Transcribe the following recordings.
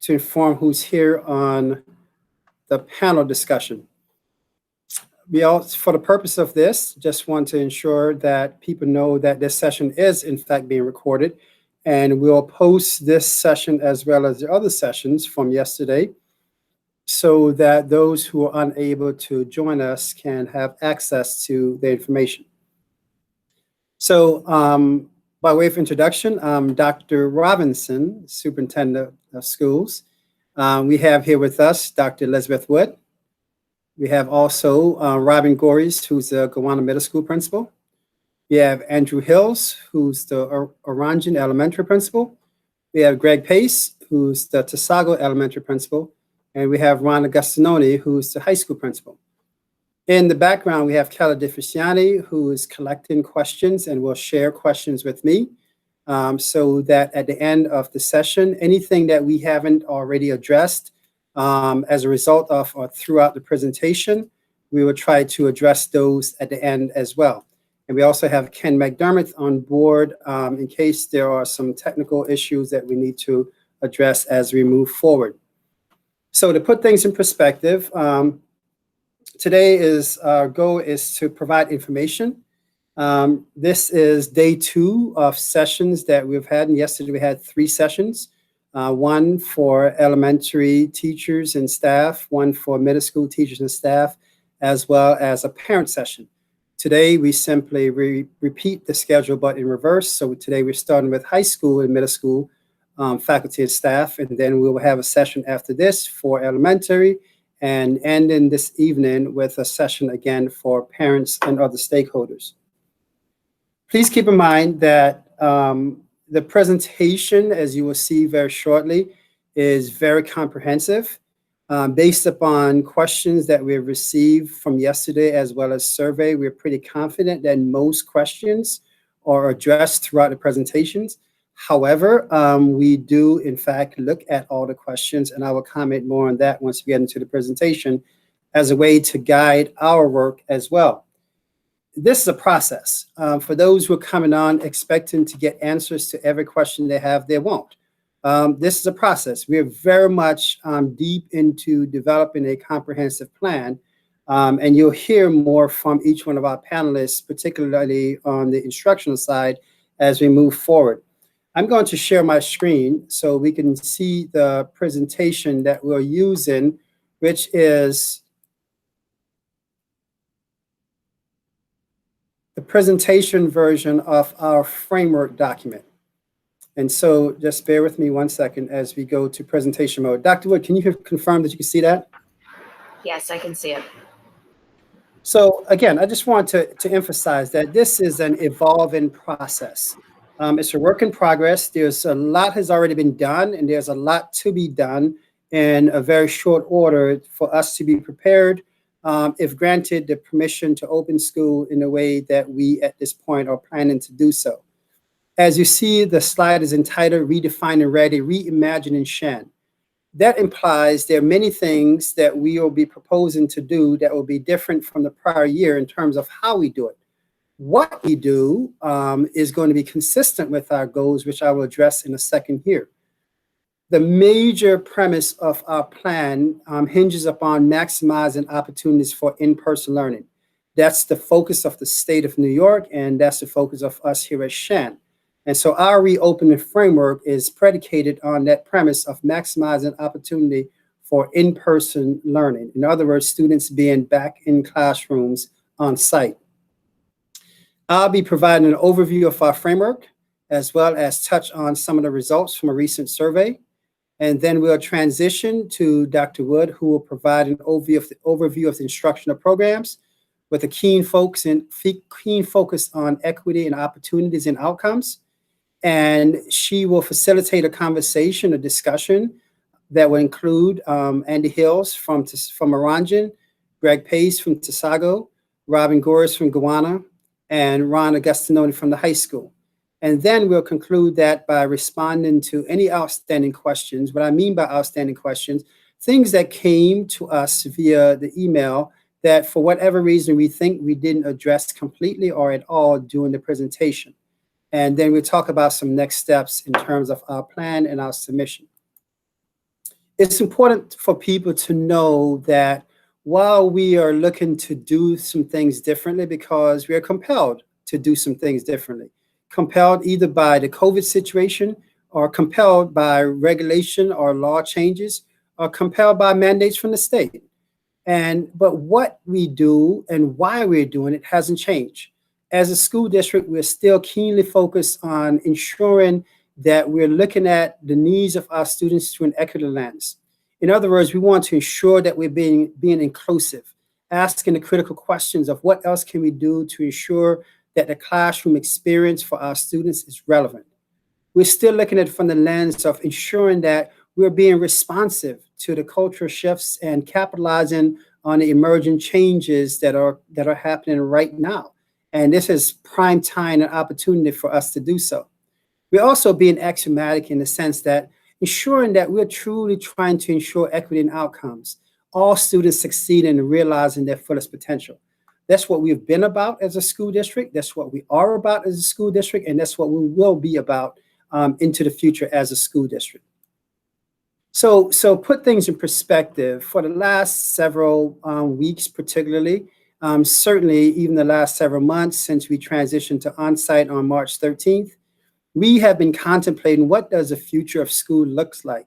to inform who's here on the panel discussion. We also, for the purpose of this, just want to ensure that people know that this session is in fact being recorded, and we'll post this session as well as the other sessions from yesterday so that those who are unable to join us can have access to the information. So by way of introduction, I'm Dr. Robinson, Superintendent of Schools. We have here with us Dr. Elizabeth Wood. We have also Robin Gories, who's the Gowanus Middle School principal. We have Andrew Hills, who's the Oranjan Elementary principal. We have Greg Pace, who's the Tasago Elementary principal. And we have Ron Agustinoni, who's the high school principal. In the background, we have Kelly DeFisciani, who is collecting questions and will share questions with me so that at the end of the session, anything that we haven't already addressed as a result of or throughout the presentation, we will try to address those at the end as well. And we also have Ken McDermott on board in case there are some technical issues that we need to address as we move forward. So to put things in perspective, today our goal is to provide information. This is day 2 of sessions that we've had, and yesterday we had 3 sessions. One for elementary teachers and staff, one for middle school teachers and staff, as well as a parent session. Today, we simply repeat the schedule, but in reverse. So today we're starting with high school and middle school faculty and staff, and then we will have a session after this for elementary, and ending this evening with a session again for parents and other stakeholders. Please keep in mind that the presentation, as you will see very shortly, is very comprehensive. Based upon questions that we have received from yesterday as well as survey, we're pretty confident that most questions are addressed throughout the presentations. However, we do in fact look at all the questions, and I will comment more on that once we get into the presentation as a way to guide our work as well. This is a process. For those who are coming on expecting to get answers to every question they have, they won't. This is a process. We are very much deep into developing a comprehensive plan, and you'll hear more from each one of our panelists, particularly on the instructional side, as we move forward. I'm going to share my screen so we can see the presentation that we're using, which is the presentation version of our framework document. And so just bear with me one second as we go to presentation mode. Dr. Wood, can you confirm that you can see that? Yes, I can see it. So again, I just want to emphasize that this is an evolving process. It's a work in progress. There's a lot has already been done, and there's a lot to be done in a very short order for us to be prepared, if granted the permission to open school in a way that we at this point are planning to do so. As you see, the slide is entitled Redefining Ready, Reimagining Shan. That implies there are many things that we will be proposing to do that will be different from the prior year in terms of how we do it. What we do is going to be consistent with our goals, which I will address in a second here. The major premise of our plan hinges upon maximizing opportunities for in-person learning. That's the focus of the state of New York, and that's the focus of us here at Shan. And so our reopening framework is predicated on that premise of maximizing opportunity for in-person learning. In other words, students being back in classrooms on site. I'll be providing an overview of our framework, as well as touch on some of the results from a recent survey. And then we'll transition to Dr. Wood, who will provide an overview of the instructional programs with a keen focus on equity and opportunities and outcomes. And she will facilitate a conversation, a discussion that will include Andy Hills from Oranjan, Greg Pace from Tasago, Robin Goris from Gowanus, and Ron Agustinoni from the high school. And then we'll conclude that by responding to any outstanding questions. What I mean by outstanding questions, things that came to us via the email that for whatever reason we think we didn't address completely or at all during the presentation. And then we'll talk about some next steps in terms of our plan and our submission. It's important for people to know that while we are looking to do some things differently, because we are compelled to do some things differently, compelled either by the COVID situation or compelled by regulation or law changes or compelled by mandates from the state. But what we do and why we're doing it hasn't changed. As a school district, we're still keenly focused on ensuring that we're looking at the needs of our students through an equity lens. In other words, we want to ensure that we're being inclusive, asking the critical questions of what else can we do to ensure that the classroom experience for our students is relevant. We're still looking at it from the lens of ensuring that we're being responsive to the cultural shifts and capitalizing on the emerging changes that are happening right now. And this is prime time and opportunity for us to do so. We're also being axiomatic in the sense that ensuring that we're truly trying to ensure equity in outcomes, all students succeeding and realizing their fullest potential. That's what we've been about as a school district. That's what we are about as a school district. And that's what we will be about into the future as a school district. So put things in perspective, for the last several weeks, particularly, certainly even the last several months since we transitioned to on-site on March 13th, we have been contemplating what does the future of school looks like.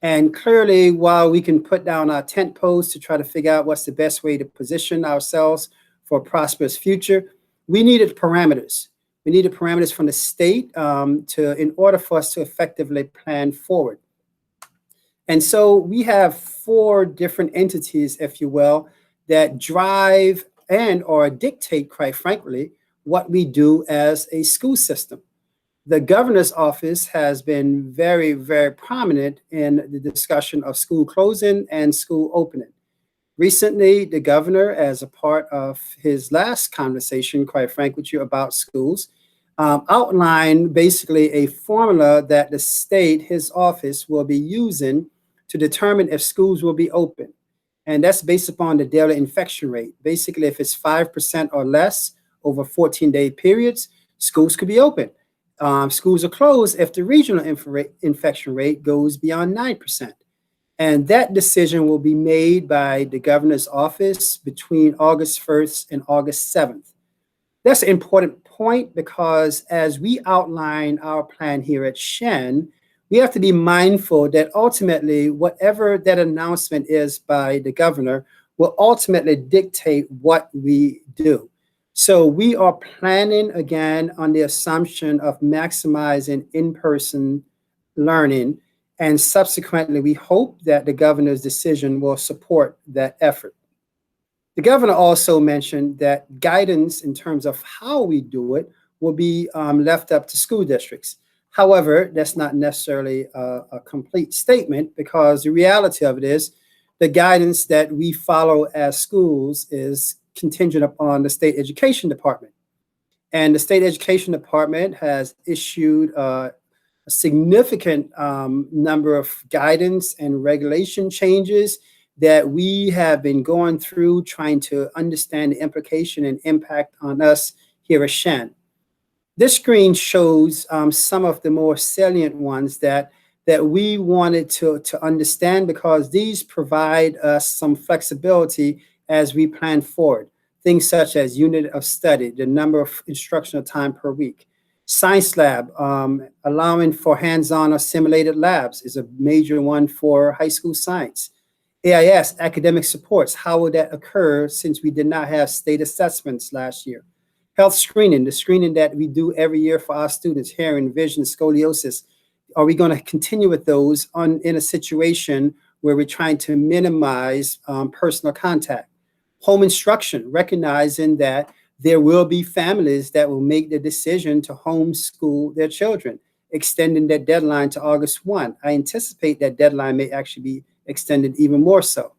And clearly, while we can put down our tent posts to try to figure out what's the best way to position ourselves for a prosperous future, we needed parameters. We needed parameters from the state in order for us to effectively plan forward. And so we have 4 different entities, if you will, that drive and or dictate, quite frankly, what we do as a school system. The governor's office has been very, very prominent in the discussion of school closing and school opening. Recently, the governor, as a part of his last conversation, quite frank with you, about schools, outlined basically a formula that the state, his office, will be using to determine if schools will be open. And that's based upon the daily infection rate. Basically, if it's 5% or less over 14-day periods, schools could be open. Schools are closed if the regional infection rate goes beyond 9%. And that decision will be made by the governor's office between August 1st and August 7th. That's an important point because as we outline our plan here at Shen, we have to be mindful that ultimately, whatever that announcement is by the governor will ultimately dictate what we do. So we are planning, again, on the assumption of maximizing in-person learning. And subsequently, we hope that the governor's decision will support that effort. The governor also mentioned that guidance in terms of how we do it will be left up to school districts. However, that's not necessarily a complete statement because the reality of it is the guidance that we follow as schools is contingent upon the state education department. And the state education department has issued a significant number of guidance and regulation changes that we have been going through trying to understand the implication and impact on us here at Shen. This screen shows some of the more salient ones that we wanted to understand because these provide us some flexibility as we plan forward. Things such as unit of study, the number of instructional time per week. Science lab, allowing for hands-on or simulated labs is a major one for high school science. AIS, academic supports, how will that occur since we did not have state assessments last year? Health screening, the screening that we do every year for our students, hearing, vision, scoliosis. Are we going to continue with those in a situation where we're trying to minimize personal contact? Home instruction, recognizing that there will be families that will make the decision to homeschool their children, extending that deadline to August 1. I anticipate that deadline may actually be extended even more so.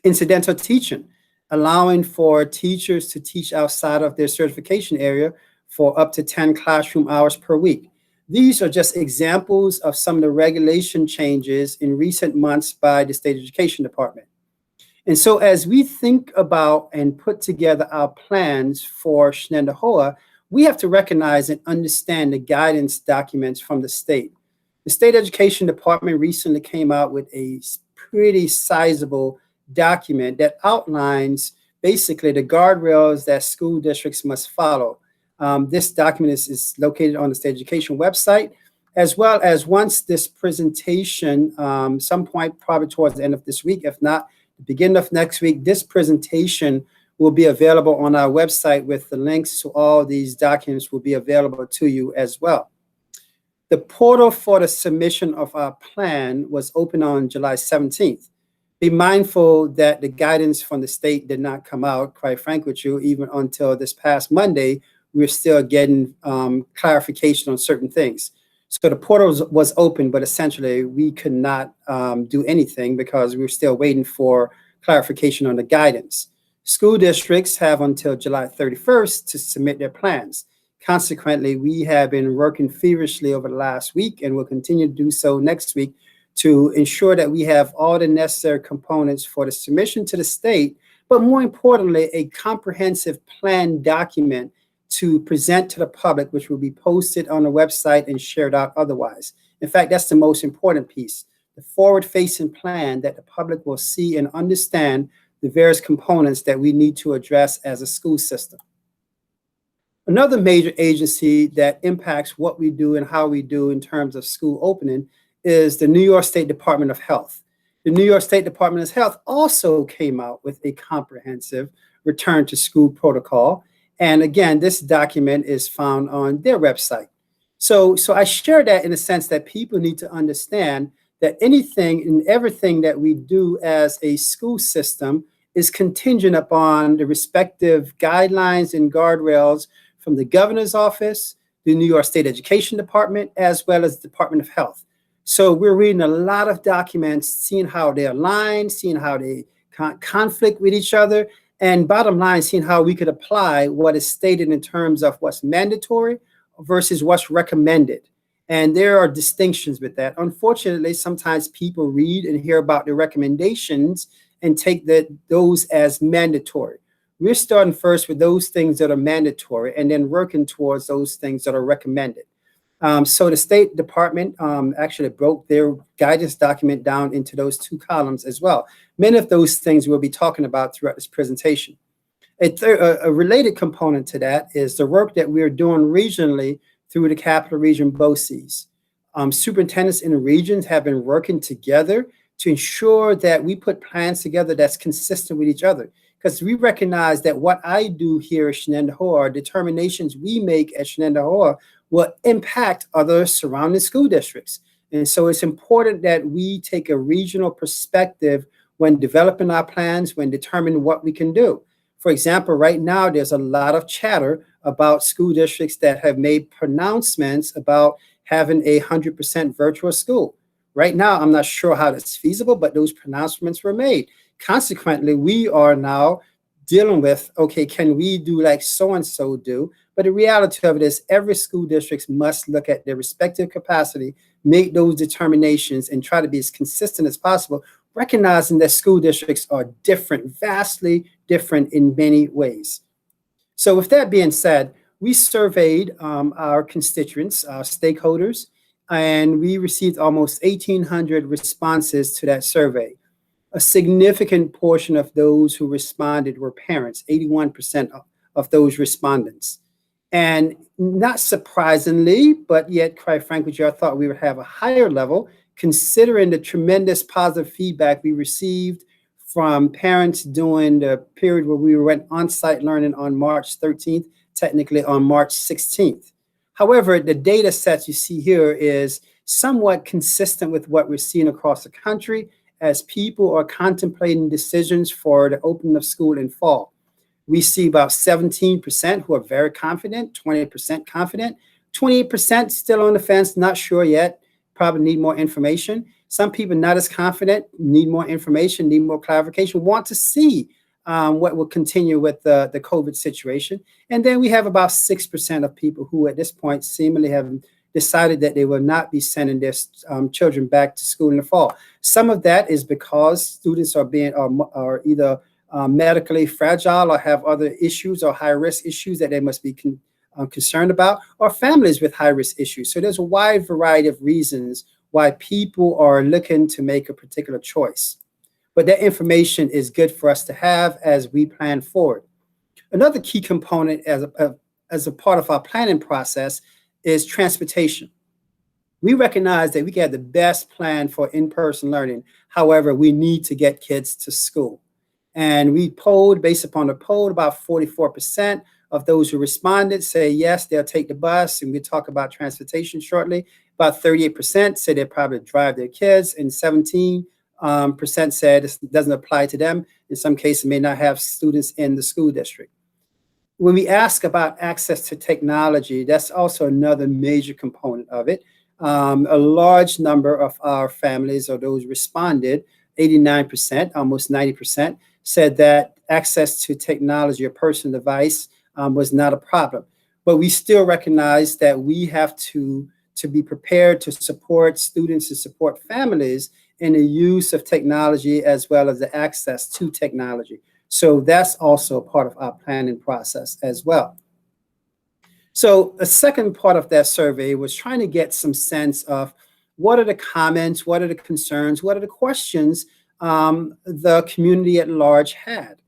Incidental teaching, allowing for teachers to teach outside of their certification area for up to 10 classroom hours per week. These are just examples of some of the regulation changes in recent months by the state education department. And so as we think about and put together our plans for Shenandoah, we have to recognize and understand the guidance documents from the state. The state education department recently came out with a pretty sizable document that outlines basically the guardrails that school districts must follow. This document is located on the state education website, as well as once this presentation, some point probably towards the end of this week, if not the beginning of next week, this presentation will be available on our website with the links to all these documents will be available to you as well. The portal for the submission of our plan was open on July 17th. Be mindful that the guidance from the state did not come out, quite frank with you, even until this past Monday. We're still getting clarification on certain things. So the portal was open, but essentially we could not do anything because we're still waiting for clarification on the guidance. School districts have until July 31st to submit their plans. Consequently, we have been working feverishly over the last week and will continue to do so next week to ensure that we have all the necessary components for the submission to the state, but more importantly, a comprehensive plan document to present to the public, which will be posted on the website and shared out otherwise. In fact, that's the most important piece, the forward-facing plan that the public will see and understand the various components that we need to address as a school system. Another major agency that impacts what we do and how we do in terms of school opening is the New York State Department of Health. The New York State Department of Health also came out with a comprehensive return to school protocol. And again, this document is found on their website. So I share that in the sense that people need to understand that anything and everything that we do as a school system is contingent upon the respective guidelines and guardrails from the governor's office, the New York State Education Department, as well as the Department of Health. So we're reading a lot of documents, seeing how they align, seeing how they conflict with each other, and bottom line, seeing how we could apply what is stated in terms of what's mandatory versus what's recommended. And there are distinctions with that. Unfortunately, sometimes people read and hear about the recommendations and take those as mandatory. We're starting first with those things that are mandatory and then working towards those things that are recommended. So the State Department actually broke their guidance document down into those two columns as well. Many of those things we'll be talking about throughout this presentation. A related component to that is the work that we're doing regionally through the Capital Region BOCES. Superintendents in the regions have been working together to ensure that we put plans together that's consistent with each other. Because we recognize that what I do here at Shenandoah, determinations we make at Shenandoah will impact other surrounding school districts. And so it's important that we take a regional perspective when developing our plans, when determining what we can do. For example, right now, there's a lot of chatter about school districts that have made pronouncements about having 100% virtual school. Right now, I'm not sure how that's feasible, but those pronouncements were made. Consequently, we are now dealing with, okay, can we do like so-and-so do? But the reality of it is every school district must look at their respective capacity, make those determinations, and try to be as consistent as possible, recognizing that school districts are different, vastly different in many ways. So with that being said, we surveyed our constituents, our stakeholders, and we received almost 1,800 responses to that survey. A significant portion of those who responded were parents, 81% of those respondents. And not surprisingly, but yet, quite frankly, I thought we would have a higher level, considering the tremendous positive feedback we received from parents during the period where we went on-site learning on March 13th, technically on March 16th. However, the data set you see here is somewhat consistent with what we're seeing across the country as people are contemplating decisions for the opening of school in fall. We see about 17% who are very confident, 20% confident, 28% still on the fence, not sure yet, probably need more information. Some people not as confident, need more information, need more clarification, want to see what will continue with the COVID situation. And then we have about 6% of people who at this point seemingly have decided that they will not be sending their children back to school in the fall. Some of that is because students are either medically fragile or have other issues or high-risk issues that they must be concerned about, or families with high-risk issues. So there's a wide variety of reasons why people are looking to make a particular choice. But that information is good for us to have as we plan forward. Another key component as a part of our planning process is transportation. We recognize that we can have the best plan for in-person learning. However, we need to get kids to school. And we polled, based upon the poll, about 44% of those who responded say yes, they'll take the bus, and we'll talk about transportation shortly. About 38% say they'll probably drive their kids, and 17% said this doesn't apply to them. In some cases, may not have students in the school district. When we ask about access to technology, that's also another major component of it. A large number of our families, or those responded, 89%, almost 90%, said that access to technology or personal device was not a problem. But we still recognize that we have to be prepared to support students and support families in the use of technology as well as the access to technology. So that's also a part of our planning process as well. So a second part of that survey was trying to get some sense of what are the comments, what are the concerns, what are the questions the community at large had.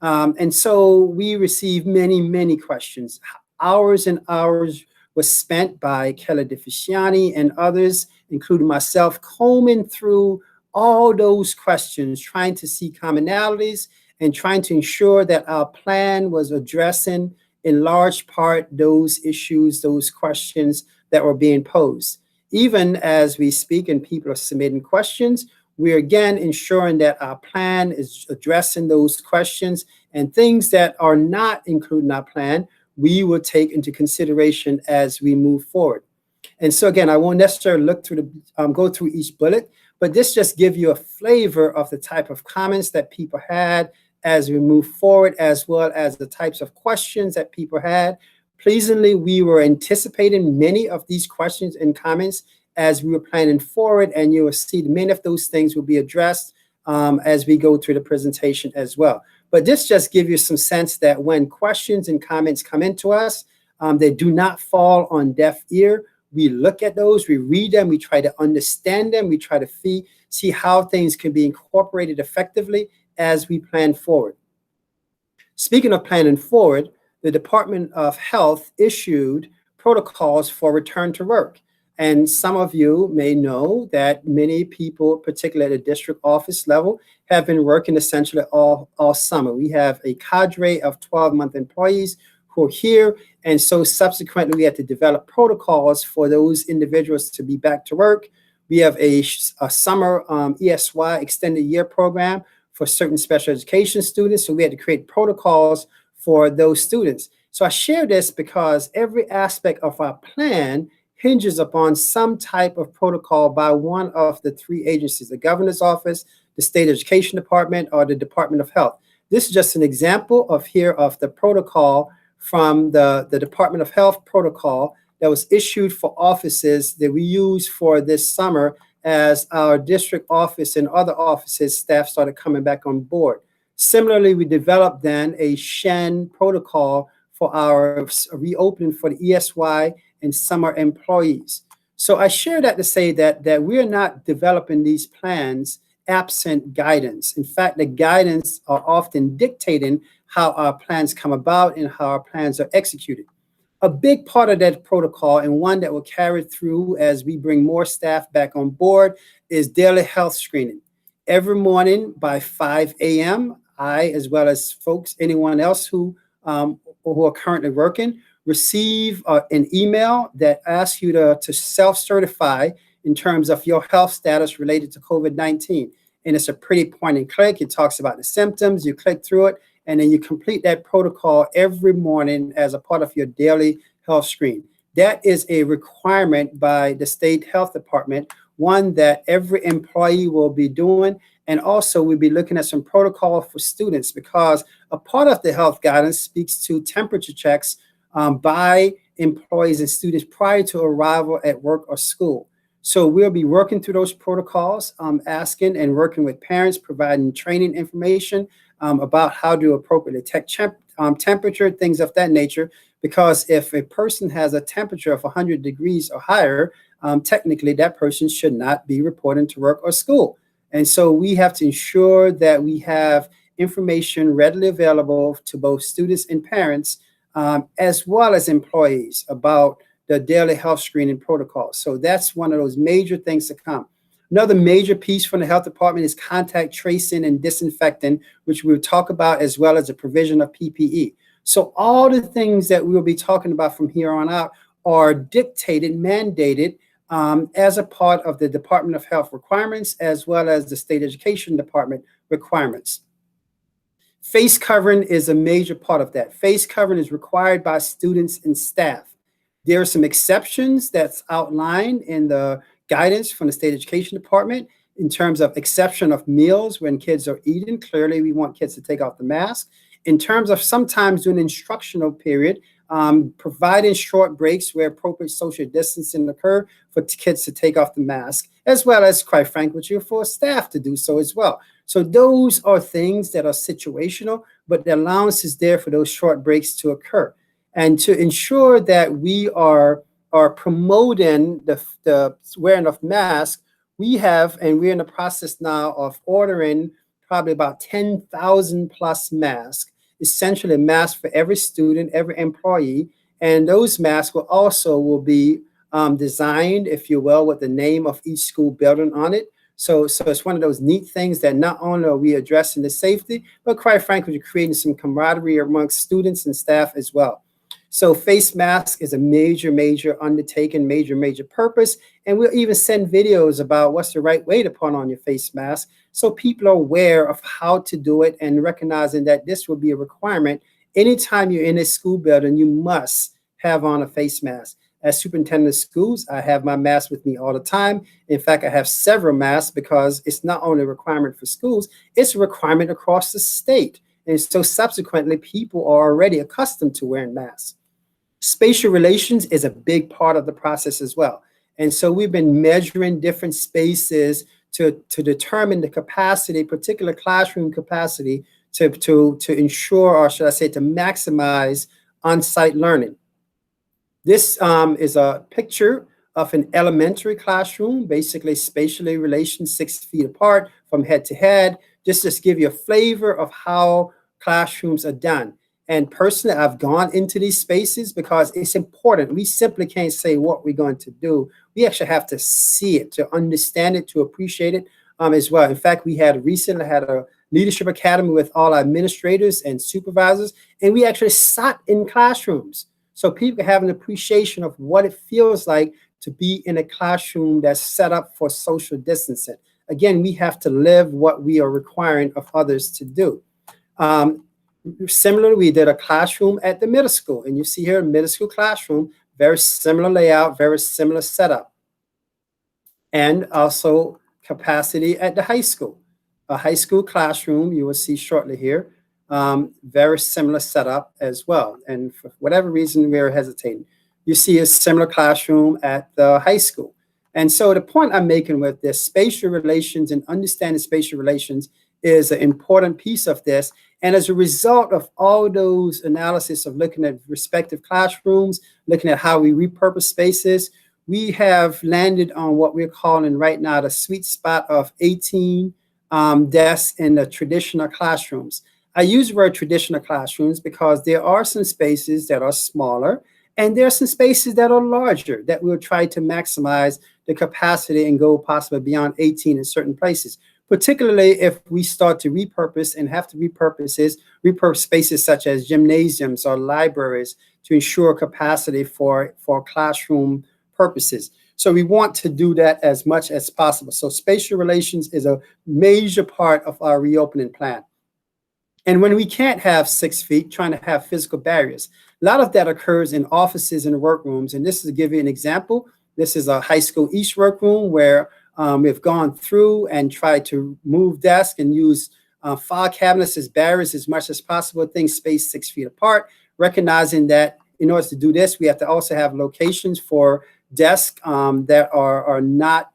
And so we received many, many questions. Hours and hours was spent by Kelly DeFisciani and others, including myself, combing through all those questions, trying to see commonalities and trying to ensure that our plan was addressing in large part those issues, those questions that were being posed. Even as we speak and people are submitting questions, we're again ensuring that our plan is addressing those questions, and things that are not included in our plan, we will take into consideration as we move forward. And so again, I won't necessarily look through go through each bullet, but this just gives you a flavor of the type of comments that people had as we move forward, as well as the types of questions that people had. Pleasingly, we were anticipating many of these questions and comments as we were planning forward, and you will see many of those things will be addressed as we go through the presentation as well. But this just gives you some sense that when questions and comments come into us, they do not fall on deaf ear. We look at those, we read them, we try to understand them, we try to see how things can be incorporated effectively as we plan forward. Speaking of planning forward, the Department of Health issued protocols for return to work. And some of you may know that many people, particularly at the district office level, have been working essentially all summer. We have a cadre of 12-month employees who are here, and so subsequently we had to develop protocols for those individuals to be back to work. We have a summer ESY extended year program for certain special education students, so we had to create protocols for those students. So I share this because every aspect of our plan hinges upon some type of protocol by one of the three agencies, the governor's office, the state education department, or the Department of Health. This is just an example of the protocol from the Department of Health protocol that was issued for offices that we use for this summer as our district office and other offices staff started coming back on board. Similarly, we developed then a Shen protocol for our reopening for the ESY and summer employees. So I share that to say that we're not developing these plans absent guidance. In fact, the guidance are often dictating how our plans come about and how our plans are executed. A big part of that protocol, and one that will carry through as we bring more staff back on board, is daily health screening. Every morning by 5 a.m., I, as well as folks, anyone else who are currently working, receive an email that asks you to self-certify in terms of your health status related to COVID-19. And it's a pretty point and click. It talks about the symptoms. You click through it, and then you complete that protocol every morning as a part of your daily health screen. That is a requirement by the state health department, one that every employee will be doing. And also we'll be looking at some protocol for students, because a part of the health guidance speaks to temperature checks by employees and students prior to arrival at work or school. So we'll be working through those protocols, asking and working with parents, providing training information about how to appropriately detect temperature, things of that nature, because if a person has a temperature of 100 degrees or higher, technically that person should not be reporting to work or school. And so we have to ensure that we have information readily available to both students and parents, as well as employees, about the daily health screening protocol. So that's one of those major things to come. Another major piece from the health department is contact tracing and disinfecting, which we'll talk about, as well as the provision of PPE. So all the things that we will be talking about from here on out are dictated, mandated, as a part of the Department of Health requirements, as well as the State Education Department requirements. Face covering is a major part of that. Face covering is required by students and staff. There are some exceptions that's outlined in the guidance from the State Education Department in terms of exception of meals when kids are eating. Clearly, we want kids to take off the mask. In terms of sometimes during instructional period, providing short breaks where appropriate social distancing occur for kids to take off the mask, as well as, quite frankly, for staff to do so as well. So those are things that are situational, but the allowance is there for those short breaks to occur. And to ensure that we are promoting the wearing of masks, we're in the process now of ordering probably about 10,000 plus masks, essentially a mask for every student, every employee. And those masks will be designed, if you will, with the name of each school building on it. So it's one of those neat things that not only are we addressing the safety, but quite frankly, we're creating some camaraderie amongst students and staff as well. So face mask is a major undertaking, major purpose. And we'll even send videos about what's the right way to put on your face mask, so people are aware of how to do it and recognizing that this will be a requirement. Anytime you're in a school building, you must have on a face mask. As superintendent of schools, I have my mask with me all the time. In fact, I have several masks because it's not only a requirement for schools, it's a requirement across the state. And so subsequently, people are already accustomed to wearing masks. Spatial relations is a big part of the process as well. And so we've been measuring different spaces to determine the capacity, particular classroom capacity, to ensure, or should I say, to maximize on-site learning. This is a picture of an elementary classroom, basically spatially relations 6 feet apart from head to head, just to give you a flavor of how classrooms are done. And personally, I've gone into these spaces because it's important. We simply can't say what we're going to do. We actually have to see it, to understand it, to appreciate it as well. In fact, we recently had a leadership academy with all our administrators and supervisors, and we actually sat in classrooms. So people have an appreciation of what it feels like to be in a classroom that's set up for social distancing. Again, we have to live what we are requiring of others to do. Similarly, we did a classroom at the middle school, and you see here a middle school classroom, very similar layout, very similar setup. And also capacity at the high school. A high school classroom, you will see shortly here, very similar setup as well. And for whatever reason, we're hesitating. You see a similar classroom at the high school. And so the point I'm making with this, spatial relations and understanding spatial relations is an important piece of this. And as a result of all those analysis of looking at respective classrooms, looking at how we repurpose spaces, we have landed on what we're calling right now the sweet spot of 18 desks in the traditional classrooms. I use the word traditional classrooms because there are some spaces that are smaller, and there are some spaces that are larger that we'll try to maximize the capacity and go possibly beyond 18 in certain places, particularly if we start to repurpose and have to repurpose spaces such as gymnasiums or libraries to ensure capacity for classroom purposes. So we want to do that as much as possible. So spatial relations is a major part of our reopening plan. And when we can't have 6 feet, trying to have physical barriers, a lot of that occurs in offices and workrooms. And this is to give you an example. This is a high school East workroom where we've gone through and tried to move desks and use file cabinets as barriers as much as possible, things spaced 6 feet apart, recognizing that in order to do this, we have to also have locations for desks that are not,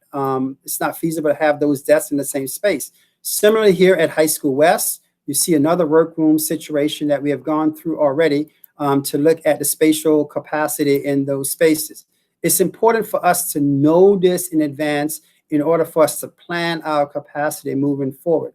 it's not feasible to have those desks in the same space. Similarly here at High School West, you see another workroom situation that we have gone through already, to look at the spatial capacity in those spaces. It's important for us to know this in advance in order for us to plan our capacity moving forward.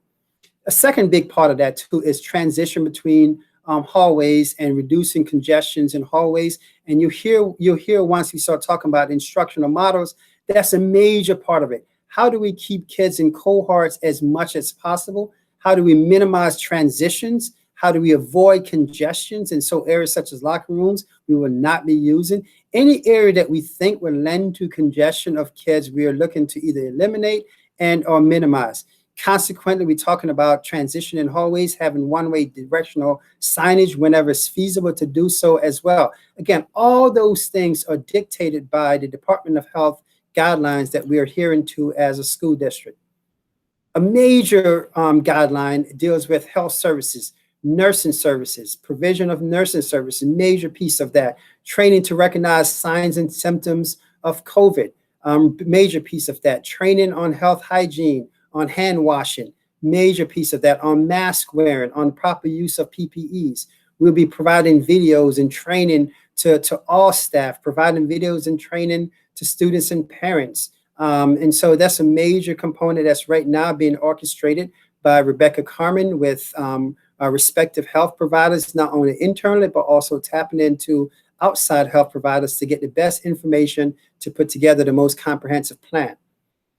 A second big part of that too is transition between hallways and reducing congestions in hallways. And you'll hear once we start talking about instructional models, that's a major part of it. How do we keep kids in cohorts as much as possible? How do we minimize transitions? How do we avoid congestions? And so areas such as locker rooms, we will not be using. Any area that we think will lend to congestion of kids, we are looking to either eliminate and or minimize. Consequently, we're talking about transition in hallways, having one-way directional signage whenever it's feasible to do so as well. Again, all those things are dictated by the Department of Health guidelines that we are adhering to as a school district. A major guideline deals with health services, nursing services, provision of nursing services, major piece of that. Training to recognize signs and symptoms of COVID, major piece of that. Training on health hygiene, on hand washing, major piece of that. On mask wearing, on proper use of PPEs. We'll be providing videos and training to all staff, providing videos and training to students and parents. And so that's a major component that's right now being orchestrated by Rebecca Carmen with our respective health providers, not only internally, but also tapping into outside health providers to get the best information to put together the most comprehensive plan.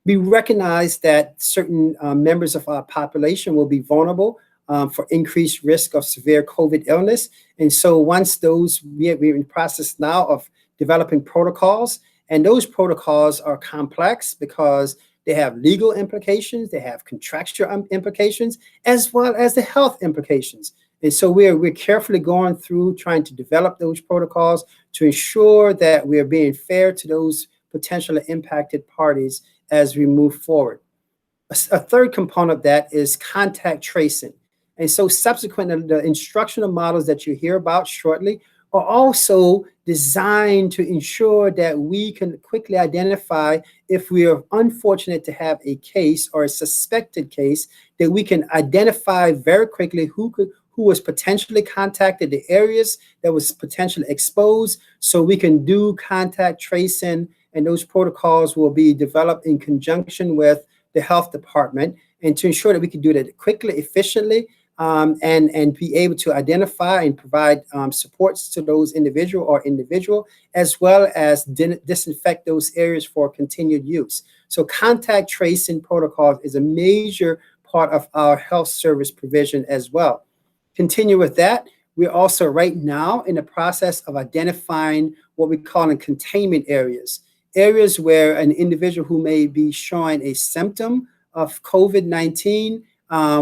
We recognize that certain members of our population will be vulnerable for increased risk of severe COVID illness. And so once those, we're in the process now of developing protocols, and those protocols are complex because they have legal implications, they have contractual implications, as well as the health implications. And so we're carefully going through trying to develop those protocols to ensure that we're being fair to those potentially impacted parties as we move forward. A third component of that is contact tracing. And so subsequently, the instructional models that you hear about shortly are also designed to ensure that we can quickly identify if we are unfortunate to have a case or a suspected case, that we can identify very quickly who was potentially contacted, the areas that was potentially exposed, so we can do contact tracing, and those protocols will be developed in conjunction with the health department, and to ensure that we can do that quickly, efficiently, and be able to identify and provide supports to those individual, as well as disinfect those areas for continued use. So contact tracing protocols is a major part of our health service provision as well. Continue with that. We're also right now in the process of identifying what we call in containment areas, areas where an individual who may be showing a symptom of COVID-19,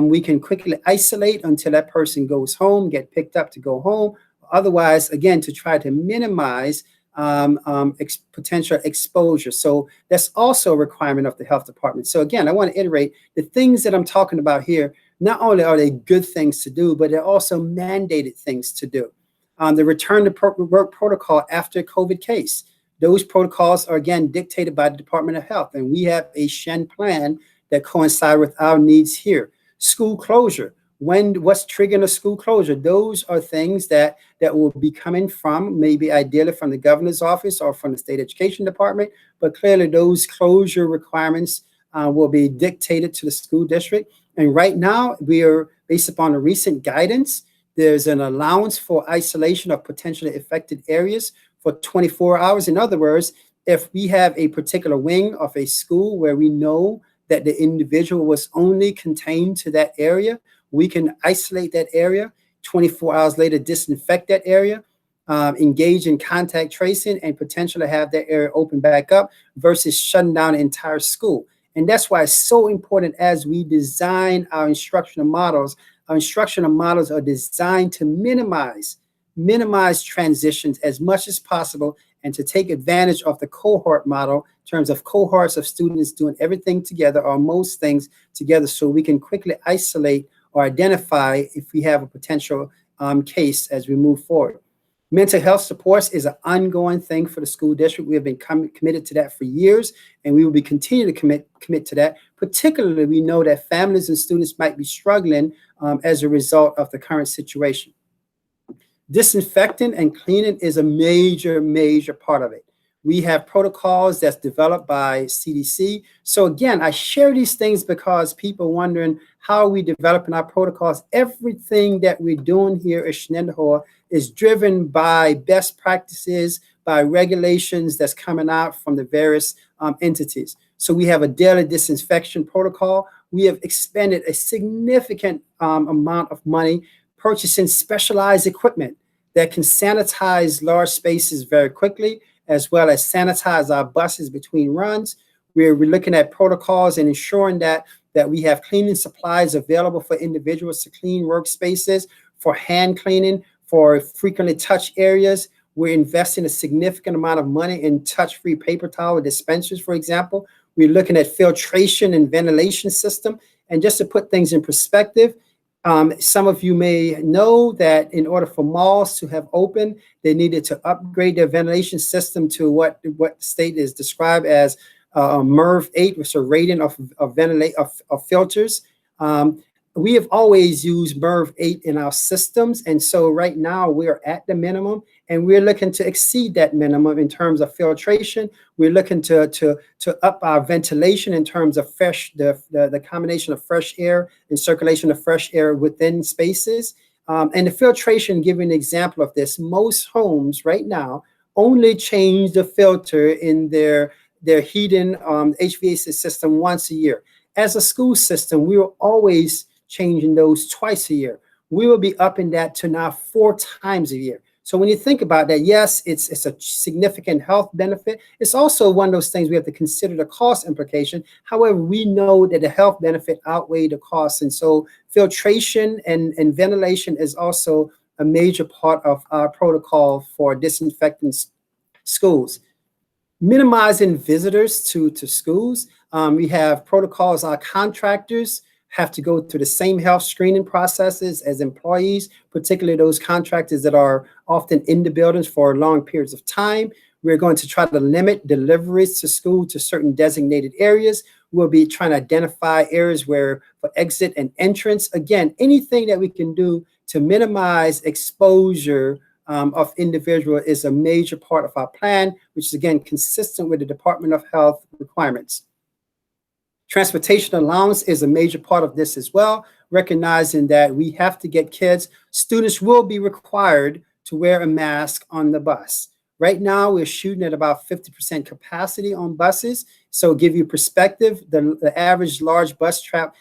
we can quickly isolate until that person goes home, get picked up to go home. Otherwise, again, to try to minimize potential exposure. So that's also a requirement of the health department. So again, I want to iterate the things that I'm talking about here. Not only are they good things to do, but they're also mandated things to do. The return to work protocol after COVID case. Those protocols are again dictated by the Department of Health, and we have a SHEN plan that coincide with our needs here. School closure. What's triggering a school closure? Those are things that will be coming from, maybe ideally from the governor's office or from the state education department, but clearly those closure requirements will be dictated to the school district. And right now, we are, based upon the recent guidance, there's an allowance for isolation of potentially affected areas for 24 hours. In other words, if we have a particular wing of a school where we know that the individual was only contained to that area, we can isolate that area, 24 hours later, disinfect that area, engage in contact tracing, and potentially have that area open back up versus shutting down the entire school. And that's why it's so important as we design our instructional models. Our instructional models are designed to minimize transitions as much as possible, and to take advantage of the cohort model in terms of cohorts of students doing everything together or most things together, so we can quickly isolate or identify if we have a potential case as we move forward. Mental health supports is an ongoing thing for the school district. We have been committed to that for years, and we will be continuing to commit to that. Particularly, we know that families and students might be struggling as a result of the current situation. Disinfecting and cleaning is a major part of it. We have protocols that's developed by CDC. So again, I share these things because people are wondering how are we developing our protocols. Everything that we're doing here at Schneider is driven by best practices, by regulations that's coming out from the various entities. So we have a daily disinfection protocol. We have expended a significant amount of money purchasing specialized equipment that can sanitize large spaces very quickly, as well as sanitize our buses between runs. We're looking at protocols and ensuring that we have cleaning supplies available for individuals to clean workspaces, for hand cleaning, for frequently touched areas. We're investing a significant amount of money in touch-free paper towel dispensers, for example. We're looking at filtration and ventilation system. And just to put things in perspective, some of you may know that in order for malls to have opened, they needed to upgrade their ventilation system to what the state is described as MERV 8, which is a rating of filters. We have always used MERV 8 in our systems, and so right now we are at the minimum, and we're looking to exceed that minimum in terms of filtration. We're looking to up our ventilation in terms of the combination of fresh air and circulation of fresh air within spaces. And the filtration, giving an example of this, most homes right now only change the filter in their heating HVAC system once a year. As a school system, we were always changing those twice a year. We will be upping that to now 4 times a year. So when you think about that, yes, it's a significant health benefit. It's also one of those things we have to consider the cost implication. However, we know that the health benefit outweigh the costs. And so filtration and ventilation is also a major part of our protocol for disinfecting schools. Minimizing visitors to schools. We have protocols. Our contractors have to go through the same health screening processes as employees, particularly those contractors that are often in the buildings for long periods of time. We're going to try to limit deliveries to school to certain designated areas. We'll be trying to identify areas where for exit and entrance. Again, anything that we can do to minimize exposure of individual is a major part of our plan, which is again consistent with the Department of Health requirements. Transportation allowance is a major part of this as well, recognizing that we have to get kids. Students will be required to wear a mask on the bus. Right now, we're shooting at about 50% capacity on buses. So give you perspective, the average large bus trap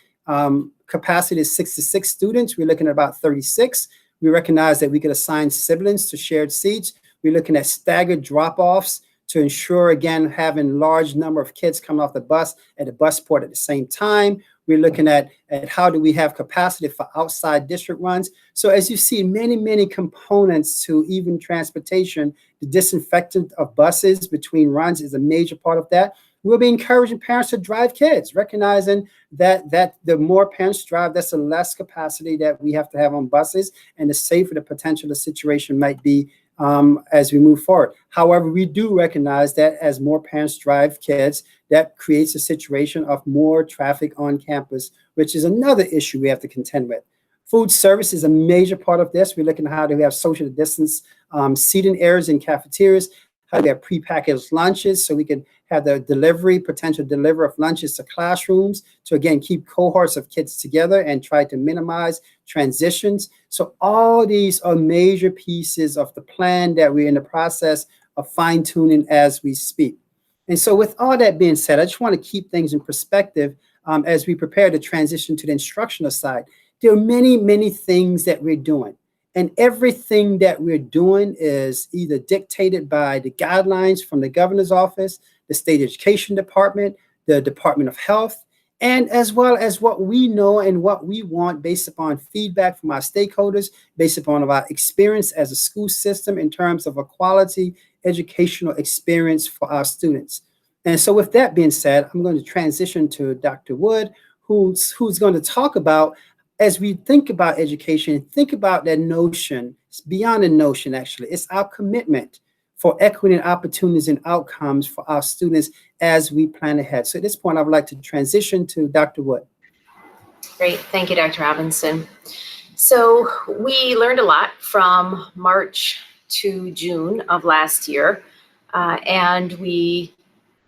capacity is 66 students. We're looking at about 36. We recognize that we could assign siblings to shared seats. We're looking at staggered drop-offs to ensure, again, having large number of kids coming off the bus at the bus port at the same time. We're looking at how do we have capacity for outside district runs. So as you see, many components to even transportation. The disinfectant of buses between runs is a major part of that. We'll be encouraging parents to drive kids, recognizing that the more parents drive, that's the less capacity that we have to have on buses, and the safer the potential the situation might be as we move forward. However, we do recognize that as more parents drive kids, that creates a situation of more traffic on campus, which is another issue we have to contend with. Food service is a major part of this. We're looking at how do we have social distance seating areas in cafeterias, how do we have prepackaged lunches so we can have the potential delivery of lunches to classrooms to, again, keep cohorts of kids together and try to minimize transitions. So all these are major pieces of the plan that we're in the process of fine-tuning as we speak. And so with all that being said, I just want to keep things in perspective as we prepare to transition to the instructional side. There are many things that we're doing. And everything that we're doing is either dictated by the guidelines from the governor's office, the state education department, the Department of Health, and as well as what we know and what we want based upon feedback from our stakeholders, based upon our experience as a school system in terms of a quality educational experience for our students. And so with that being said, I'm going to transition to Dr. Wood, who's going to talk about, as we think about education, think about that notion. It's beyond a notion, actually. It's our commitment for equity and opportunities and outcomes for our students as we plan ahead. So at this point, I would like to transition to Dr. Wood. Great. Thank you, Dr. Robinson. So we learned a lot from March to June of last year. And we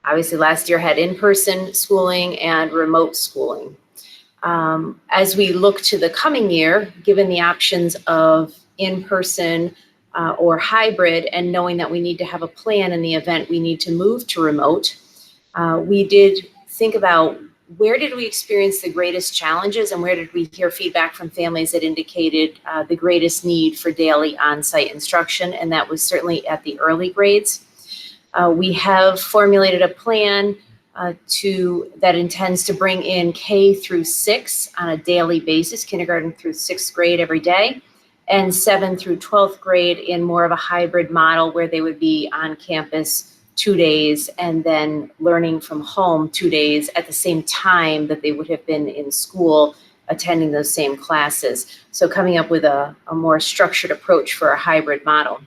obviously last year had in-person schooling and remote schooling. As we look to the coming year, given the options of in-person or hybrid, and knowing that we need to have a plan in the event we need to move to remote, we did think about where did we experience the greatest challenges and where did we hear feedback from families that indicated the greatest need for daily on-site instruction, and that was certainly at the early grades. We have formulated a plan that intends to bring in K through 6 on a daily basis, kindergarten through 6th grade every day, and 7th through 12th grade in more of a hybrid model where they would be on campus 2 days and then learning from home 2 days at the same time that they would have been in school attending those same classes. So coming up with a more structured approach for a hybrid model.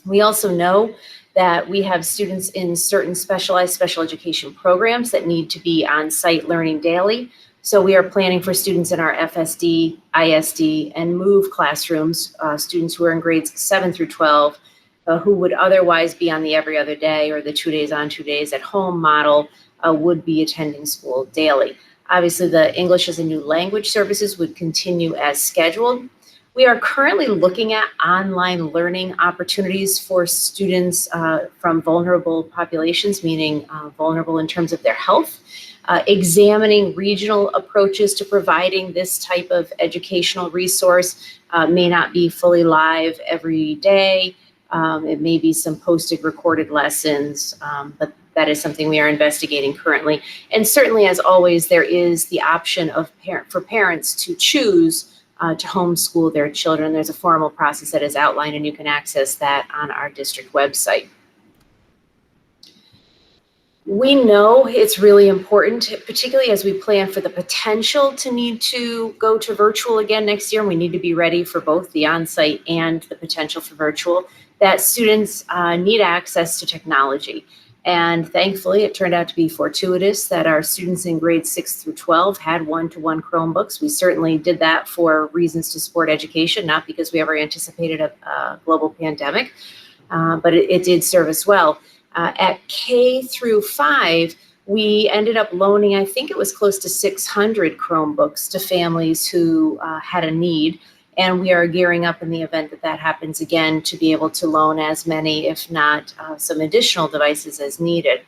We also know that we have students in certain specialized special education programs that need to be on site learning daily. So we are planning for students in our FSD, ISD, and MOVE classrooms, students who are in grades 7 through 12, who would otherwise be on the every other day or the 2 days on, 2 days at home model, would be attending school daily. Obviously, the English as a new language services would continue as scheduled. We are currently looking at online learning opportunities for students from vulnerable populations, meaning vulnerable in terms of their health, examining regional approaches to providing this type of educational resource. May not be fully live every day. It may be some posted recorded lessons, but that is something we are investigating currently. And certainly, as always, there is the option of for parents to choose to homeschool their children. There's a formal process that is outlined, and you can access that on our district website. We know it's really important, particularly as we plan for the potential to need to go to virtual again next year, and we need to be ready for both the on-site and the potential for virtual, that students need access to technology. And thankfully, it turned out to be fortuitous that our students in grades 6 through 12 had one-to-one Chromebooks. We certainly did that for reasons to support education, not because we ever anticipated a global pandemic, but it did serve us well. At K through 5, we ended up loaning, I think it was close to 600 Chromebooks to families who had a need. And we are gearing up in the event that that happens again to be able to loan as many, if not some additional devices as needed.